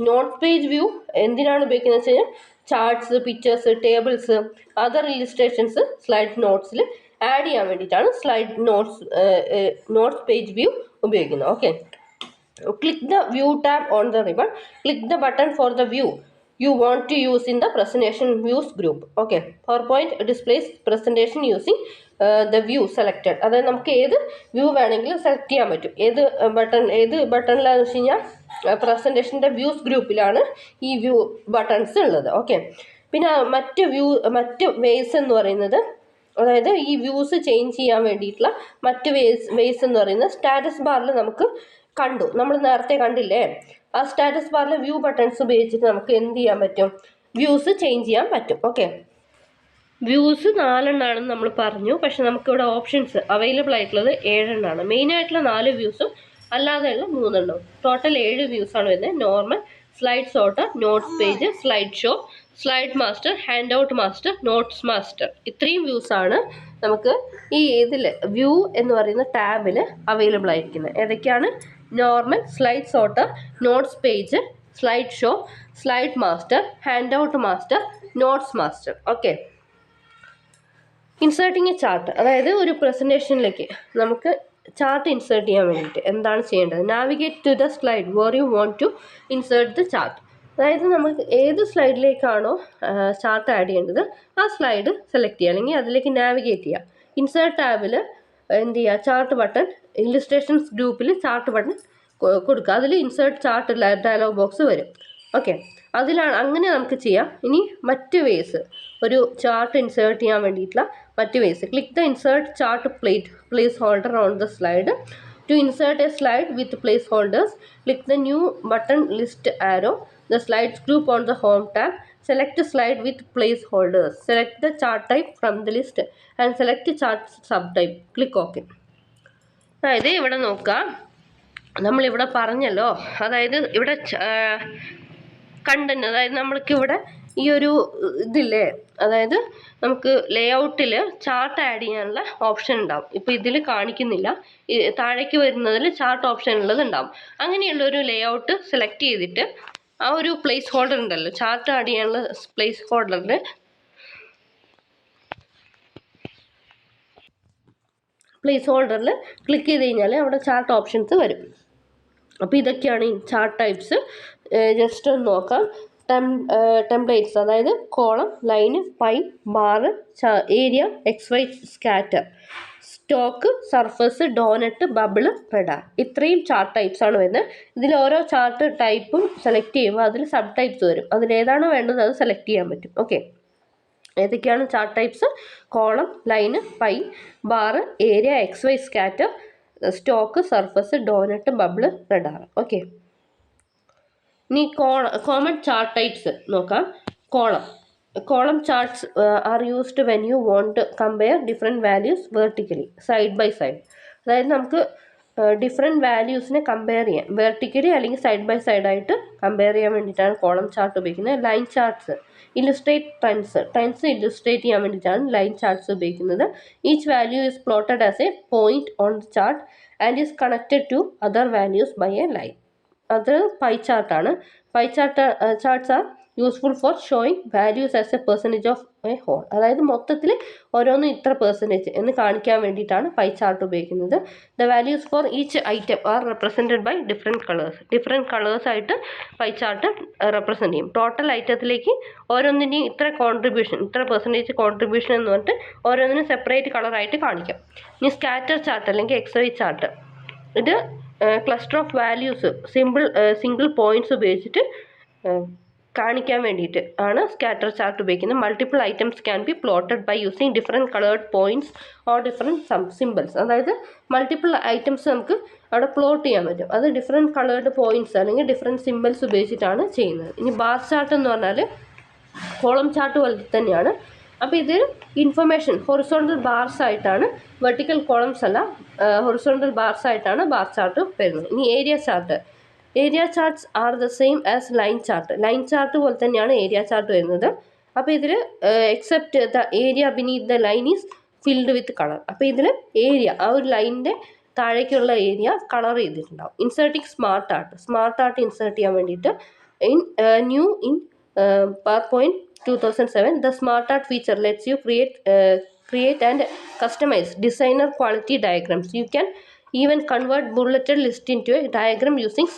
നോട്ട് പേജ് വ്യൂ എന്തിനാണ് ഉപയോഗിക്കുന്നത് വെച്ച് കഴിഞ്ഞാൽ charts, pictures, tables, other illustrations slide നോട്ട്സിൽ ആഡ് ചെയ്യാൻ വേണ്ടിയിട്ടാണ് സ്ലൈഡ് നോട്ട്സ് പേജ് വ്യൂ ഉപയോഗിക്കുന്നത്. Okay, click the view tab on the ribbon. Click the button for the view you want to use in the presentation views group. Okay, PowerPoint displays presentation using the view selected. അതായത് നമുക്ക് ഏത് view വേണമെങ്കിലും select ചെയ്യാൻ പറ്റും. ഏത് ബട്ടണിലാണെന്ന് വെച്ച് കഴിഞ്ഞാൽ പ്രസൻറ്റേഷൻ്റെ views ഗ്രൂപ്പിലാണ് ഈ വ്യൂ ബട്ടൺസ് ഉള്ളത്. ഓക്കെ, പിന്നെ മറ്റ് വേസ് എന്ന് പറയുന്നത്, അതായത് ഈ വ്യൂസ് ചേഞ്ച് ചെയ്യാൻ വേണ്ടിയിട്ടുള്ള മറ്റ് വേസ് എന്ന് പറയുന്നത് സ്റ്റാറ്റസ് ബാറിൽ നമുക്ക് കണ്ടു, നമ്മൾ നേരത്തെ കണ്ടില്ലേ, ആ സ്റ്റാറ്റസ് ബാറിലെ വ്യൂ ബട്ടൺസ് ഉപയോഗിച്ചിട്ട് നമുക്ക് എന്ത് ചെയ്യാൻ പറ്റും, വ്യൂസ് ചേഞ്ച് ചെയ്യാൻ പറ്റും. ഓക്കെ, വ്യൂസ് 4 എണ്ണമാണെന്ന് നമ്മൾ പറഞ്ഞു, പക്ഷെ നമുക്കിവിടെ ഓപ്ഷൻസ് അവൈലബിൾ ആയിട്ടുള്ളത് 7 എണ്ണമാണ്. മെയിനായിട്ടുള്ള 4 വ്യൂസും അല്ലാതെയുള്ള 3 എണ്ണവും, ടോട്ടൽ 7 വ്യൂസാണ് വരുന്നത്. Normal, slide sorter, notes page, slide show, slide master, hand out master, notes master, ഇത്രയും വ്യൂസാണ് നമുക്ക് ഈ ഇതിൽ വ്യൂ എന്ന് പറയുന്ന ടാബിൽ അവൈലബിൾ ആയിരിക്കുന്നത്. ഏതൊക്കെയാണ്? Normal, slide sorter, notes page, slide show, slide master, hand out master, notes master. Okay, inserting A chart, അതായത് ഒരു പ്രസൻറ്റേഷനിലേക്ക് നമുക്ക് ചാർട്ട് ഇൻസേർട്ട് ചെയ്യാൻ വേണ്ടിയിട്ട് എന്താണ് ചെയ്യേണ്ടത്? Navigate to the slide where you want to insert the chart. അതായത് നമുക്ക് ഏത് സ്ലൈഡിലേക്കാണോ ചാർട്ട് ആഡ് ചെയ്യേണ്ടത് ആ സ്ലൈഡ് സെലക്ട് ചെയ്യുക, അല്ലെങ്കിൽ അതിലേക്ക് നാവിഗേറ്റ് ചെയ്യുക. ഇൻസേർട്ട് ടാബിൽ എന്ത് ചെയ്യുക, ചാർട്ട് ബട്ടൺ, ഇല്ലുസ്ട്രേഷൻസ് ഗ്രൂപ്പിൽ ചാർട്ട് ബട്ടൺ കൊടുക്കുക. അതിൽ ഇൻസേർട്ട് ചാർട്ട് ഡയലോഗ് ബോക്സ് വരും. ഓക്കെ, അതിലാണ് അങ്ങനെ നമുക്ക് ചെയ്യാം. ഇനി മറ്റ് വേസ്, ഒരു ചാർട്ട് ഇൻസേർട്ട് ചെയ്യാൻ വേണ്ടിയിട്ടുള്ള മറ്റ് ways, click the insert chart placeholder on the slide. To insert a slide with placeholders, click the new button list arrow, the slides group on the home tab, select a slide with placeholders, select the chart type from the list and select chart subtype, click OK. അതായത് ഇവിടെ നോക്കുക, നമ്മളിവിടെ പറഞ്ഞല്ലോ, അതായത് ഇവിടെ content, അതായത് നമ്മൾക്കിവിടെ ഈ ഒരു ഇതില്ലേ, അതായത് നമുക്ക് ലേ ഔട്ടിൽ ചാർട്ട് ആഡ് ചെയ്യാനുള്ള ഓപ്ഷൻ ഉണ്ടാവും. ഇപ്പോൾ ഇതിൽ കാണിക്കുന്നില്ല, താഴേക്ക് വരുന്നതിൽ ചാർട്ട് ഓപ്ഷൻ ഉള്ളത് ഉണ്ടാവും. അങ്ങനെയുള്ളൊരു ലേ ഔട്ട് സെലക്ട് ചെയ്തിട്ട് ആ ഒരു പ്ലേസ് ഹോൾഡർ ഉണ്ടല്ലോ, ചാർട്ട് ആഡ് ചെയ്യാനുള്ള പ്ലേസ് ഹോൾഡറിൽ ക്ലിക്ക് ചെയ്ത് കഴിഞ്ഞാൽ അവിടെ ചാർട്ട് ഓപ്ഷൻസ് വരും. അപ്പോൾ ഇതൊക്കെയാണ് ഈ ചാർട്ട് ടൈപ്സ്. ജസ്റ്റ് ഒന്ന് നോക്കാം. ടെംപ്ലേറ്റ്സ്, അതായത് column, line, pie, bar, area, XY scatter, stock, surface, doughnut, bubble, radar, ഇത്രയും ചാർട്ട് ടൈപ്സ് ആണ് വരുന്നത്. ഇതിൽ ഓരോ ചാർട്ട് ടൈപ്പും സെലക്ട് ചെയ്യുമ്പോൾ അതിൽ സബ് ടൈപ്സ് വരും. അതിലേതാണോ വേണ്ടത് അത് സെലക്ട് ചെയ്യാൻ പറ്റും. ഓക്കെ, ഏതൊക്കെയാണ് chart types? Column, line, pie, bar, area, XY scatter, stock, surface, doughnut, bubble, radar. Okay, ഇനി കോമൺ ചാർട്ട് ടൈപ്സ് നോക്കാം. Column charts are used when you want to compare different values vertically, side by side. അതായത് നമുക്ക് different വാല്യൂസിനെ compare ചെയ്യാം, vertically അല്ലെങ്കിൽ side by side ആയിട്ട് compare ചെയ്യാൻ വേണ്ടിയിട്ടാണ് കോളം ചാർട്ട് ഉപയോഗിക്കുന്നത്. Line charts illustrate trends illustrate ചെയ്യാൻ വേണ്ടിയിട്ടാണ് ലൈൻ ചാർട്ട്സ് ഉപയോഗിക്കുന്നത്. Each value is plotted as a point on the chart and is connected to other values by a line. അത് pie ചാർട്ടാണ്. Pie charts are useful for showing values as a percentage of a whole. അതായത് മൊത്തത്തിൽ ഓരോന്നും ഇത്ര percentage എന്ന് കാണിക്കാൻ വേണ്ടിയിട്ടാണ് pie chart ഉപയോഗിക്കുന്നത്. The values for each item are represented by different colours ആയിട്ട് പൈ ചാർട്ട് റെപ്രസെൻറ്റ് ചെയ്യും. ടോട്ടൽ ഐറ്റത്തിലേക്ക് ഓരോന്നിൻ്റെയും ഇത്ര പെർസെൻറ്റേജ് കോൺട്രിബ്യൂഷൻ എന്ന് പറഞ്ഞിട്ട് ഓരോന്നിനും സെപ്പറേറ്റ് കളറായിട്ട് കാണിക്കാം. ഇനി സ്കാറ്റർ ചാർട്ട് അല്ലെങ്കിൽ XY ചാർട്ട്, ഇത് cluster of values single points ഉപയോഗിച്ചിട്ട് കാണിക്കാൻ വേണ്ടിയിട്ട് ആണ് സ്കാറ്റർ ചാർട്ട് ഉപയോഗിക്കുന്നത്. Multiple items can be plotted by using different coloured points or different symbols. അതായത് മൾട്ടിപ്പിൾ ഐറ്റംസ് നമുക്ക് അവിടെ പ്ലോട്ട് ചെയ്യാൻ പറ്റും. അത് ഡിഫറെൻറ്റ് കളേർഡ് പോയിൻറ്റ്സ് അല്ലെങ്കിൽ ഡിഫറെൻറ്റ് സിമ്പിൾസ് ഉപയോഗിച്ചിട്ടാണ് ചെയ്യുന്നത്. ഇനി ബാർ ചാർട്ട് എന്ന് പറഞ്ഞാൽ കോളം ചാർട്ട് പോലെ തന്നെയാണ്. അപ്പോൾ ഇത് ഇൻഫർമേഷൻ ഹൊറിസോണ്ടൽ ബാർസ് ആയിട്ടാണ്, വെർട്ടിക്കൽ കോളംസ് അല്ല, ഹൊറിസോണ്ടൽ ബാർസ് ആയിട്ടാണ് ബാർ ചാർട്ട് വരുന്നത്. ഇനി area charts are the same as line chart പോലെ തന്നെയാണ് ഏരിയ ചാർട്ട് വരുന്നത്. അപ്പോൾ ഇതിൽ except the area beneath the line is filled with colour. അപ്പോൾ ഇതിൽ ഏരിയ, ആ ഒരു ലൈനിൻ്റെ താഴേക്കുള്ള ഏരിയ കളർ ചെയ്തിട്ടുണ്ടാവും. ഇൻസേർട്ടിങ് സ്മാർട്ട് ആർട്ട് ഇൻസേർട്ട് ചെയ്യാൻ വേണ്ടിയിട്ട് new in PowerPoint 2007, the smart art feature lets you create and customize designer quality diagrams. You can even convert bulleted list into a diagram using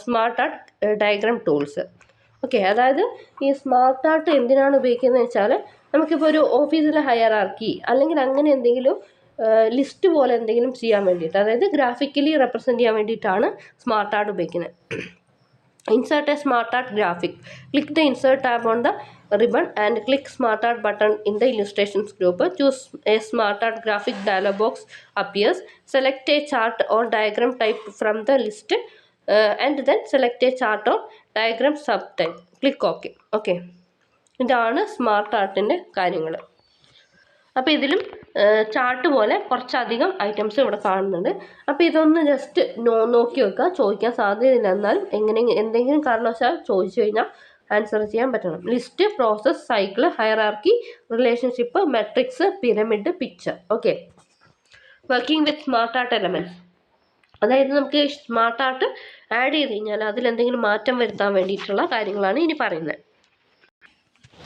smart art diagram tools. Okay, അതായത് ഈ smart art എന്തിനാണ് ഉപയോഗിക്കുന്നത് വെച്ചാൽ, നമുക്കിപ്പോൾ ഒരു ഓഫീസിലെ hierarchy അല്ലെങ്കിൽ അങ്ങനെ എന്തെങ്കിലും ലിസ്റ്റ് പോലെ എന്തെങ്കിലും ചെയ്യാൻ വേണ്ടിയിട്ട്, അതായത് ഗ്രാഫിക്കലി റെപ്രസെൻറ്റ് ചെയ്യാൻ വേണ്ടിയിട്ടാണ് സ്മാർട്ട് ആർട്ട് ഉപയോഗിക്കുന്നത്. Insert a smart art graphic. Click the insert tab on the ribbon and click smart art button in the illustrations group. Choose a smart art graphic dialog box appears. Select a chart or diagram type from the list and then select a chart or diagram subtype. Click OK. Okay. ഇതാണ് smart ആർട്ടിൻ്റെ കാര്യങ്ങൾ. അപ്പോൾ ഇതിലും chart പോലെ കുറച്ചധികം items ഇവിടെ കാണുന്നുണ്ട്. അപ്പോൾ ഇതൊന്ന് ജസ്റ്റ് നോക്കി വെക്കുക. ചോദിക്കാൻ സാധ്യതയില്ല, എന്നാലും എന്തെങ്കിലും കാരണവശാൽ ചോദിച്ചു കഴിഞ്ഞാൽ ആൻസർ ചെയ്യാൻ പറ്റണം. List, process, cycle, hierarchy, relationship, matrix, pyramid, picture. Okay, working with smart art elements. അതായത് നമുക്ക് സ്മാർട്ട് ആർട്ട് ആഡ് ചെയ്ത് കഴിഞ്ഞാൽ അതിലെന്തെങ്കിലും മാറ്റം വരുത്താൻ വേണ്ടിയിട്ടുള്ള കാര്യങ്ങളാണ് ഇനി പറയുന്നത്.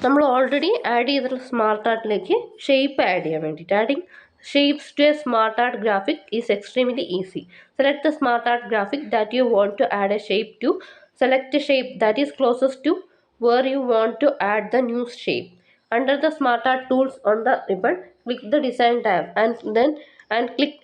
നമ്മൾ ഓൾറെഡി ആഡ് ചെയ്തിട്ടുള്ള സ്മാർട്ട് ആർട്ടിലേക്ക് ഷേപ്പ് ആഡ് ചെയ്യാൻ വേണ്ടിയിട്ട്, adding shapes to a smart art graphic is extremely easy. Select the smart art graphic that you want to add a shape to. Select a shape that is closest to where you want to add the new shape. Under the smart art tools on the ribbon, click the design tab and click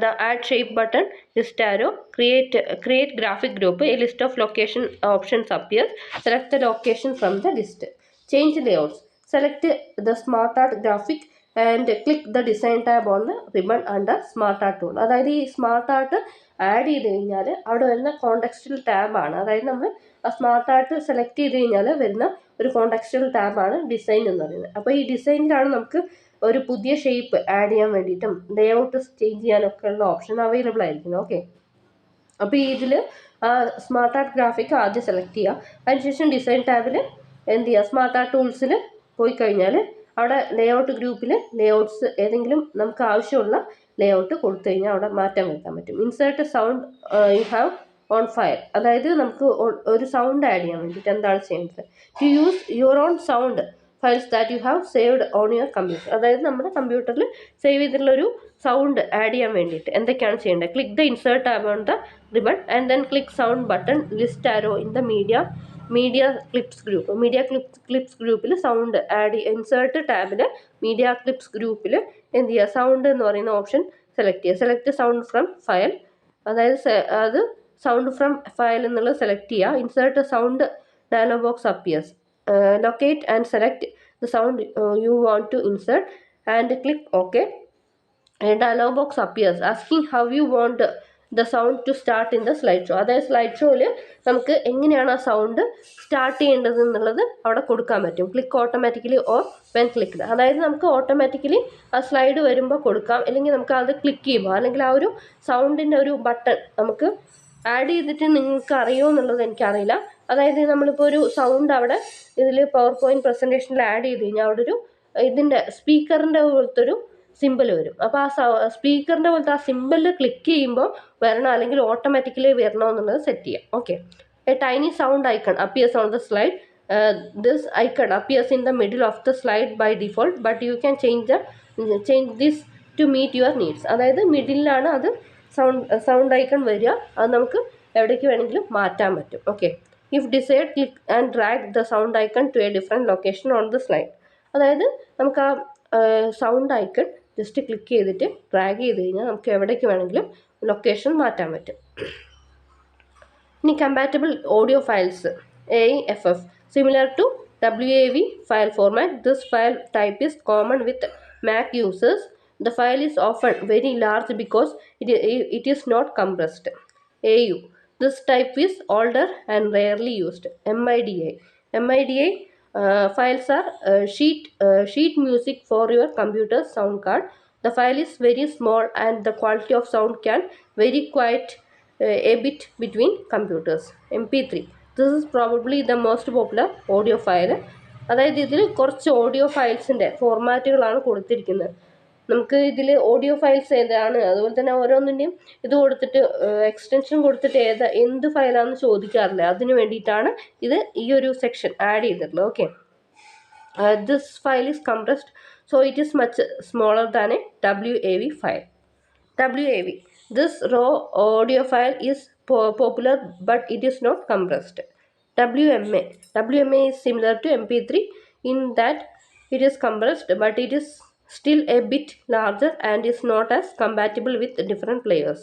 the add shape button, list arrow, create graphic group. A list of location options appears. Select the location from the list. Change layouts. Select the smart art graphic and click the design tab on the ribbon under smart art tool. അതായത് ഈ smart art add ചെയ്ത് കഴിഞ്ഞാൽ അവിടെ വരുന്ന contextual ടാബാണ്. അതായത് നമ്മൾ ആ smart art select ചെയ്ത് കഴിഞ്ഞാൽ വരുന്ന ഒരു കോണ്ടെക്സ്റ്റൽ ടാബാണ് ഡിസൈൻ എന്ന് പറയുന്നത്. അപ്പോൾ ഈ ഡിസൈനിലാണ് നമുക്ക് ഒരു പുതിയ ഷേപ്പ് ആഡ് ചെയ്യാൻ വേണ്ടിയിട്ടും ലേഔട്ട് ചേഞ്ച് ചെയ്യാനൊക്കെ ഉള്ള ഓപ്ഷൻ അവൈലബിൾ ആയിരിക്കും. ഓക്കെ, അപ്പോൾ ഇതിൽ സ്മാർട്ട് ആർട്ട് ഗ്രാഫിക് ആദ്യം സെലക്ട് ചെയ്യുക. അതിനുശേഷം ഡിസൈൻ ടാബിൽ എന്ത് ചെയ്യുക, സ്മാർട്ട് ആർട്ട് ടൂൾസിൽ പോയി കഴിഞ്ഞാൽ അവിടെ ലേഔട്ട് ഗ്രൂപ്പിൽ ലേഔട്ട്സ് ഏതെങ്കിലും നമുക്ക് ആവശ്യമുള്ള ലേഔട്ട് കൊടുത്തു കഴിഞ്ഞാൽ അവിടെ മാറ്റം വരുത്താൻ പറ്റും. Insert sound you have on file. അതായത് നമുക്ക് ഒരു സൗണ്ട് ആഡ് ചെയ്യാൻ വേണ്ടിയിട്ട് എന്താണ് ചെയ്യേണ്ടത്, to use your own sound files that you have saved on your computer. അതായത് നമ്മുടെ കമ്പ്യൂട്ടറിൽ സേവ് ചെയ്തിട്ടുള്ളൊരു സൗണ്ട് ആഡ് ചെയ്യാൻ വേണ്ടിയിട്ട് എന്തൊക്കെയാണ് ചെയ്യേണ്ടത്. Click the insert tab on the ribbon and then click sound button, list arrow in the media clips group. Clips ഗ്രൂപ്പിൽ sound add insert ടാബിൽ media clips ഗ്രൂപ്പിൽ എന്ത് ചെയ്യുക, സൗണ്ട് എന്ന് പറയുന്ന ഓപ്ഷൻ സെലക്ട് ചെയ്യുക. സെലക്ട് സൗണ്ട് ഫ്രം ഫയൽ, അതായത് അത് സൗണ്ട് ഫ്രം ഫയൽ എന്നുള്ളത് സെലക്ട് ചെയ്യുക. Insert sound dialog box appears. Locate and select the sound you want to insert and click OK. A dialog box appears asking how you want the sound to start in the slide show. അതായത് slide ഷോയിൽ നമുക്ക് എങ്ങനെയാണ് ആ sound start ചെയ്യേണ്ടത് എന്നുള്ളത് അവിടെ കൊടുക്കാൻ പറ്റും. Click automatically or when clicked. അതായത് നമുക്ക് ഓട്ടോമാറ്റിക്കലി ആ സ്ലൈഡ് വരുമ്പോൾ കൊടുക്കാം, അല്ലെങ്കിൽ നമുക്ക് അത് ക്ലിക്ക് ചെയ്യുമ്പോൾ, അല്ലെങ്കിൽ ആ ഒരു സൗണ്ടിൻ്റെ ഒരു ബട്ടൺ നമുക്ക് ആഡ് ചെയ്തിട്ട് നിങ്ങൾക്ക് അറിയുമോ എന്നുള്ളത് എനിക്കറിയില്ല. അതായത് നമ്മളിപ്പോൾ ഒരു സൗണ്ട് അവിടെ ഇതിൽ PowerPoint പ്രസൻറ്റേഷനിൽ ആഡ് ചെയ്ത് കഴിഞ്ഞാൽ അവിടെ ഒരു ഇതിൻ്റെ സ്പീക്കറിൻ്റെ പോലത്തെ ഒരു സിമ്പിൾ വരും. അപ്പോൾ ആ സ്പീക്കറിൻ്റെ പോലത്തെ ആ സിമ്പിളിൽ ക്ലിക്ക് ചെയ്യുമ്പോൾ വരണോ അല്ലെങ്കിൽ ഓട്ടോമാറ്റിക്കലി വരണോ എന്നുള്ളത് സെറ്റ് ചെയ്യാം. Okay, a tiny sound icon appears on the slide. This icon appears in the middle of the slide by default, but you can change this to meet your needs. അതായത് മിഡിലാണ് അത് sound icon വരിക, അത് നമുക്ക് എവിടേക്ക് വേണമെങ്കിലും മാറ്റാൻ പറ്റും. Okay, if decide click and drag the sound icon to a different location on the slide. അതായത് നമുക്ക് ആ സൗണ്ട് ഐക്കൺ ജസ്റ്റ് ക്ലിക്ക് ചെയ്തിട്ട് ഡ്രാഗ് ചെയ്ത് കഴിഞ്ഞാൽ നമുക്ക് എവിടേക്ക് വേണമെങ്കിലും ലൊക്കേഷൻ മാറ്റാൻ പറ്റും. ഇനി compatible audio files AIFF similar to WAV file format. This file type is common with Mac users. The file is often very large because it is not compressed. AU. This type is older and rarely used. MIDI files are sheet music for your computer's sound card. The file is very small and the quality of sound can vary quite a bit between computers. MP3. This is probably the most popular audio file. അതായത് ഇതിൽ കുറച്ച് audio ഫയൽസിൻ്റെ ഫോർമാറ്റുകളാണ് കൊടുത്തിരിക്കുന്നത്. നമുക്ക് ഇതിൽ audio files ഏതാണ്, അതുപോലെ തന്നെ ഓരോന്നിൻ്റെയും ഇത് കൊടുത്തിട്ട് എക്സ്റ്റൻഷൻ കൊടുത്തിട്ട് എന്ത് ഫയലാണെന്ന് ചോദിക്കാറില്ല. അതിന് വേണ്ടിയിട്ടാണ് ഇത് ഈ ഒരു സെക്ഷൻ ആഡ് ചെയ്തിട്ടുള്ളത്. Okay, this file is compressed so it is much smaller than A WAV file. WAV, this raw audio file is popular but it is not compressed. WMA is similar to MP3 in that it is compressed but it is still a bit larger and is not as compatible with different players.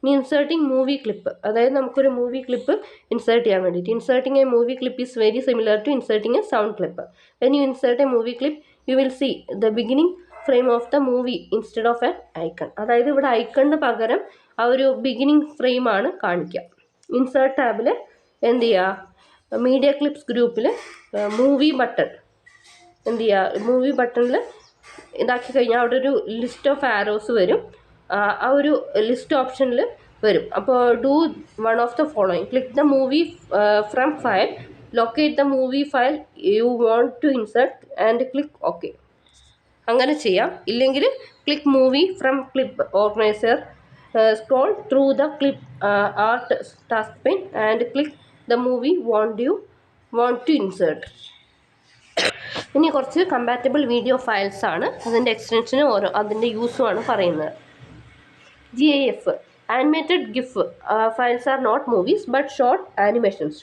ഇനി inserting movie clip, അതായത് നമുക്കൊരു movie clip insert ചെയ്യാൻ വേണ്ടിയിട്ട്. Inserting a movie clip is very similar to inserting a sound clip. When you insert a movie clip you will see the beginning frame of the movie instead of a icon. അതായത് ഇവിടെ ഐക്കണിന് പകരം ആ ഒരു beginning ഫ്രെയിമാണ് കാണിക്കുക. Insert ടാബിൽ എന്ത് ചെയ്യുക, media clips ഗ്രൂപ്പിൽ മൂവി ബട്ടൺ എന്ത് ചെയ്യുക, മൂവി ബട്ടണിൽ ഇതാക്കി കഴിഞ്ഞാൽ അവിടെ ഒരു ലിസ്റ്റ് ഓഫ് ആരോസ് വരും. ആ ഒരു ലിസ്റ്റ് ഓപ്ഷനിൽ വരും. അപ്പോൾ do one of the following, click the movie from file, locate the movie file you want to insert and click okay. അങ്ങനെ ചെയ്യാം. ഇല്ലെങ്കിൽ click movie from clip organizer, scroll through the clip art task pane and click the movie want to insert. ഇനി കുറച്ച് compatible video files ആണ്, അതിൻ്റെ എക്സ്റ്റൻഷനും അതിൻ്റെ യൂസുമാണ് പറയുന്നത്. GIF, animated GIF files are not movies but short animations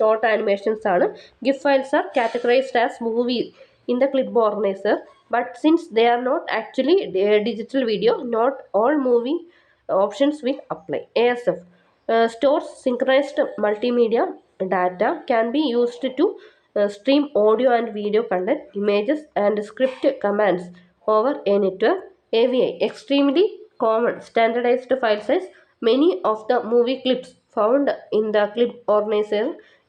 ആണ്. GIF files are categorized as movie in the clip organizer, but since they are not actually digital video, not all movie options will apply. ASF stores synchronized multimedia data, can be used to stream audio and video content, images and script commands over a network. AVI, extremely common standardized file size. Many of the movie clips found in the clip organizer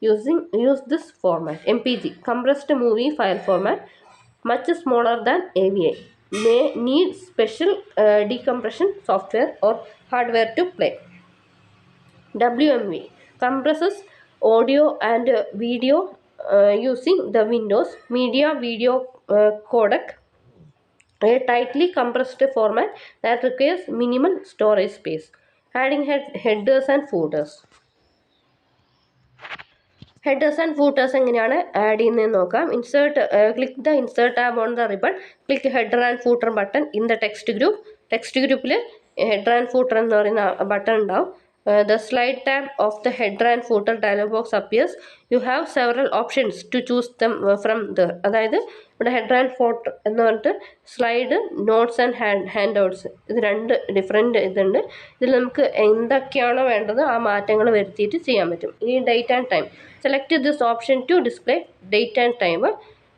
use this format. MPG, compressed movie file format, much smaller than AVI. May need special decompression software or hardware to play. WMV compresses audio and video using the Windows Media Video Codec, a tightly compressed format that requires minimal storage space. Adding headers and footers. Headers and footers എങ്ങനെയാണ് add ചെയ്യുന്നതെന്ന് നോക്കാം. Click the insert tab on the ribbon, click header and footer button in the text group. Text ഗ്രൂപ്പിൽ header and footer എന്ന് പറയുന്ന button ഉണ്ടാവും. The slide tab of the header and footer dialog box appears. You have several options to choose them from there. അതായത് ഇവിടെ header and ഫോട്ടർ എന്ന് പറഞ്ഞിട്ട് slide, notes and hand outs, ഇത് രണ്ട് different ഇതുണ്ട്. ഇതിൽ നമുക്ക് എന്തൊക്കെയാണോ വേണ്ടത് ആ മാറ്റങ്ങൾ വരുത്തിയിട്ട് ചെയ്യാൻ പറ്റും. ഈ date and time, select this option to display date and time.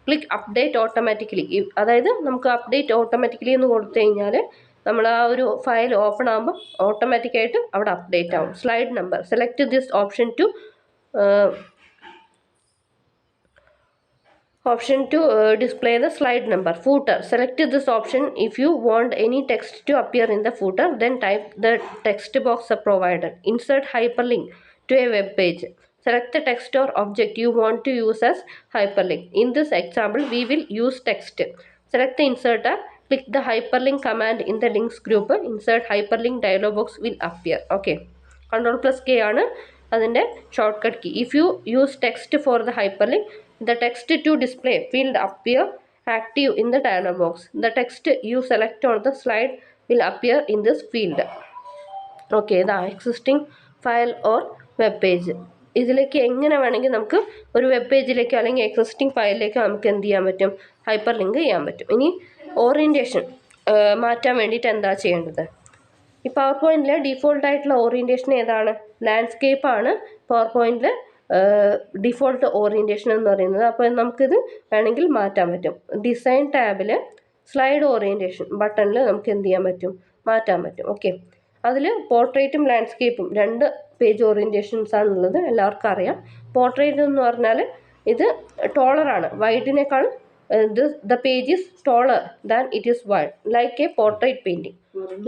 Click update automatically, അതായത് നമുക്ക് അപ്ഡേറ്റ് ഓട്ടോമാറ്റിക്കലി എന്ന് കൊടുത്തു കഴിഞ്ഞാൽ നമ്മൾ ആ ഒരു ഫയൽ ഓപ്പൺ ആകുമ്പോൾ ഓട്ടോമാറ്റിക്കായിട്ട് അവിടെ അപ്ഡേറ്റ് ആവും. Slide number, select this option to display the slide number. Footer, select this option if you want any text to appear in the footer, then type the text box provided. Insert hyperlink to a web page. Select the text or object you want to use as hyperlink. In this example we will use text. Select the insert tab, click the hyperlink command in the links group. Insert hyperlink dialog box will appear. Okay, Ctrl+K ആണ് അതിൻ്റെ shortcut key. If you use text for the hyperlink, the text to display will appear active in the dialog box. The text you select on the slide will appear in this field. Okay, the existing file or web page. ഇതിലേക്ക് എങ്ങനെ വേണമെങ്കിൽ നമുക്ക് ഒരു web പേജിലേക്കോ അല്ലെങ്കിൽ existing ഫയലിലേക്കോ നമുക്ക് എന്ത് ചെയ്യാൻ പറ്റും, ഹൈപ്പർ ലിങ്ക് ചെയ്യാൻ പറ്റും. ഇനി ഓറിയൻറ്റേഷൻ മാറ്റാൻ വേണ്ടിയിട്ട് എന്താ ചെയ്യേണ്ടത്? ഈ പവർ പോയിൻറ്റിൽ ഡിഫോൾട്ടായിട്ടുള്ള ഓറിയൻറ്റേഷൻ ഏതാണ്? ലാൻഡ്സ്കേപ്പ് ആണ് പവർ പോയിൻറ്റിൽ ഡിഫോൾട്ട് ഓറിയൻറ്റേഷൻ എന്ന് പറയുന്നത്. അപ്പോൾ നമുക്കിത് വേണമെങ്കിൽ മാറ്റാൻ പറ്റും. ഡിസൈൻ ടാബിൽ സ്ലൈഡ് ഓറിയൻറ്റേഷൻ ബട്ടണിൽ നമുക്ക് എന്ത് ചെയ്യാൻ പറ്റും, മാറ്റാൻ പറ്റും. ഓക്കെ, അതിൽ പോർട്രേറ്റും ലാൻഡ്സ്കേപ്പും രണ്ട് പേജ് ഓറിയൻറ്റേഷൻസ് ആണുള്ളത്, എല്ലാവർക്കും അറിയാം. പോർട്രേറ്റ് എന്ന് പറഞ്ഞാൽ ഇത് ടോളറാണ്, വൈഡിനേക്കാൾ the page is taller than it is wide, like a portrait painting.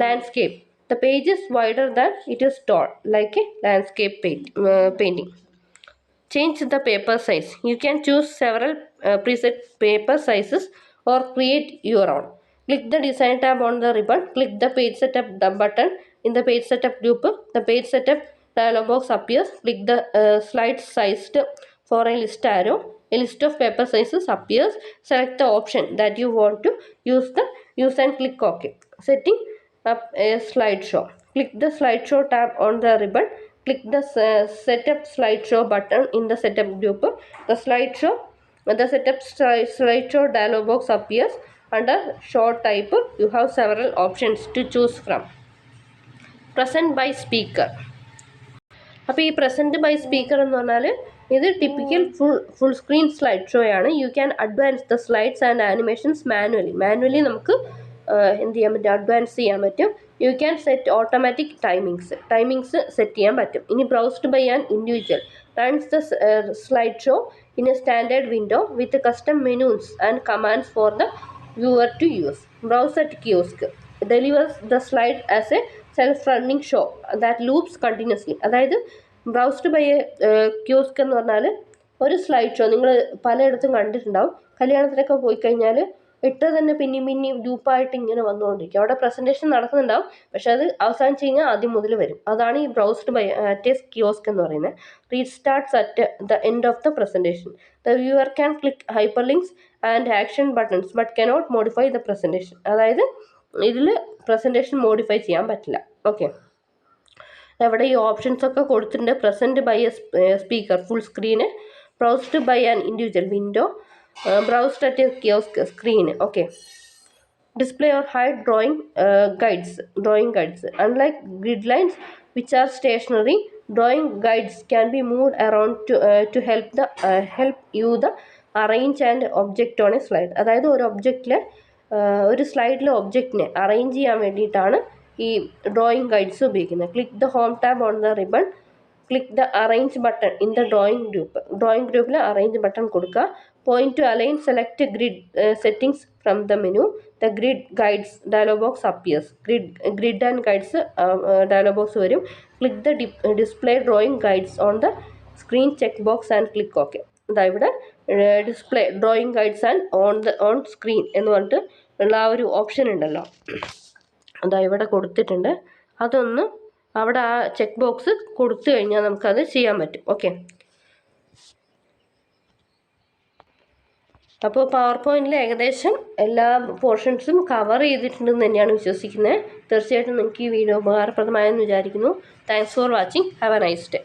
Landscape, the page is wider than it is tall, like a landscape painting. Change the paper size. You can choose several preset paper sizes or create your own. Click the Design tab on the ribbon. Click the Page Setup button. In the Page Setup group, the Page Setup dialog box appears. Click the slide sized for a list arrow. A list of paper sizes appears. Select the option that you want to use and click OK. Setting up a slideshow. Click the slideshow tab on the ribbon. Click the Setup slideshow button in the Setup group. The Setup slideshow dialog box appears. Under show type, you have several options to choose from. Present by speaker. അപ്പോൾ ഈ present by speaker എന്ന് പറഞ്ഞാൽ ഇത് typical full screen slide show ആണ്. You can advance the slides and animations manually നമുക്ക് എന്ത് ചെയ്യാൻ പറ്റും, അഡ്വാൻസ് ചെയ്യാൻ പറ്റും. You can set automatic timings set ചെയ്യാൻ പറ്റും. ഇനി browsed by an individual runs the slide show in a standard window with custom menus and commands for the viewer to use. Browse at kiosk delivers the slide as a self-running show that loops continuously. അതായത് ബ്രൗസ്ഡ് by kiosk എന്ന് പറഞ്ഞാൽ ഒരു slide show നിങ്ങൾ പലയിടത്തും കണ്ടിട്ടുണ്ടാവും. കല്യാണത്തിനൊക്കെ പോയി കഴിഞ്ഞാൽ ഇട്ട് തന്നെ പിന്നെയും ലൂപ്പായിട്ട് ഇങ്ങനെ വന്നുകൊണ്ടിരിക്കും. അവിടെ പ്രസൻറ്റേഷൻ നടക്കുന്നുണ്ടാവും, പക്ഷെ അത് അവസാനിച്ച് കഴിഞ്ഞാൽ ആദ്യം മുതൽ വരും. അതാണ് ഈ ബ്രൗസ്ഡ് ബൈ അറ്റ് കിയോസ്ക് എന്ന് പറയുന്നത്. Restarts at the end of the presentation. The viewer can click hyperlinks and action buttons but cannot modify the presentation. അതായത് ഇതിൽ പ്രസൻറ്റേഷൻ മോഡിഫൈ ചെയ്യാൻ പറ്റില്ല. ഓക്കെ, അവിടെ ഈ ഓപ്ഷൻസ് ഒക്കെ കൊടുത്തിട്ടുണ്ട്. Present by a speaker full screen, browsed by an individual window, browsed at a kiosk screen. Okay, display or hide drawing guides. Unlike grid lines which are stationary, drawing guides can be moved around to help you the arrange and object on a slide. അതായത് ഒരു സ്ലൈഡിലെ ഒബ്ജക്റ്റിനെ arrange ചെയ്യാൻ വേണ്ടിയിട്ടാണ് ഈ drawing guides ഉപയോഗിക്കുന്നത്. Click the home tab on the ribbon. Click the arrange button in the drawing ഗ്രൂപ്പിൽ arrange button കൊടുക്കുക. Point to align select grid settings from the menu. The grid guides dialog box appears. Grid and guides dialog box വരും. Click the display drawing guides on the screen check box and click okay. അതാ ഇവിടെ display drawing guides and on screen എന്ന് പറഞ്ഞിട്ട് ഉള്ള ആ ഒരു option ഉണ്ടല്ലോ, അതാ ഇവിടെ കൊടുത്തിട്ടുണ്ട്. അതൊന്ന് അവിടെ ആ ചെക്ക് ബോക്സ് കൊടുത്തു കഴിഞ്ഞാൽ നമുക്കത് ചെയ്യാൻ പറ്റും. ഓക്കെ, അപ്പോൾ പവർ പോയിന്റിൽ ഏകദേശം എല്ലാ പോർഷൻസും കവർ ചെയ്തിട്ടുണ്ടെന്ന് തന്നെയാണ് വിശ്വസിക്കുന്നത്. തീർച്ചയായിട്ടും നിങ്ങൾക്ക് ഈ വീഡിയോ ഉപകാരപ്രദമായെന്ന് വിചാരിക്കുന്നു. Thanks for watching. Have A nice day.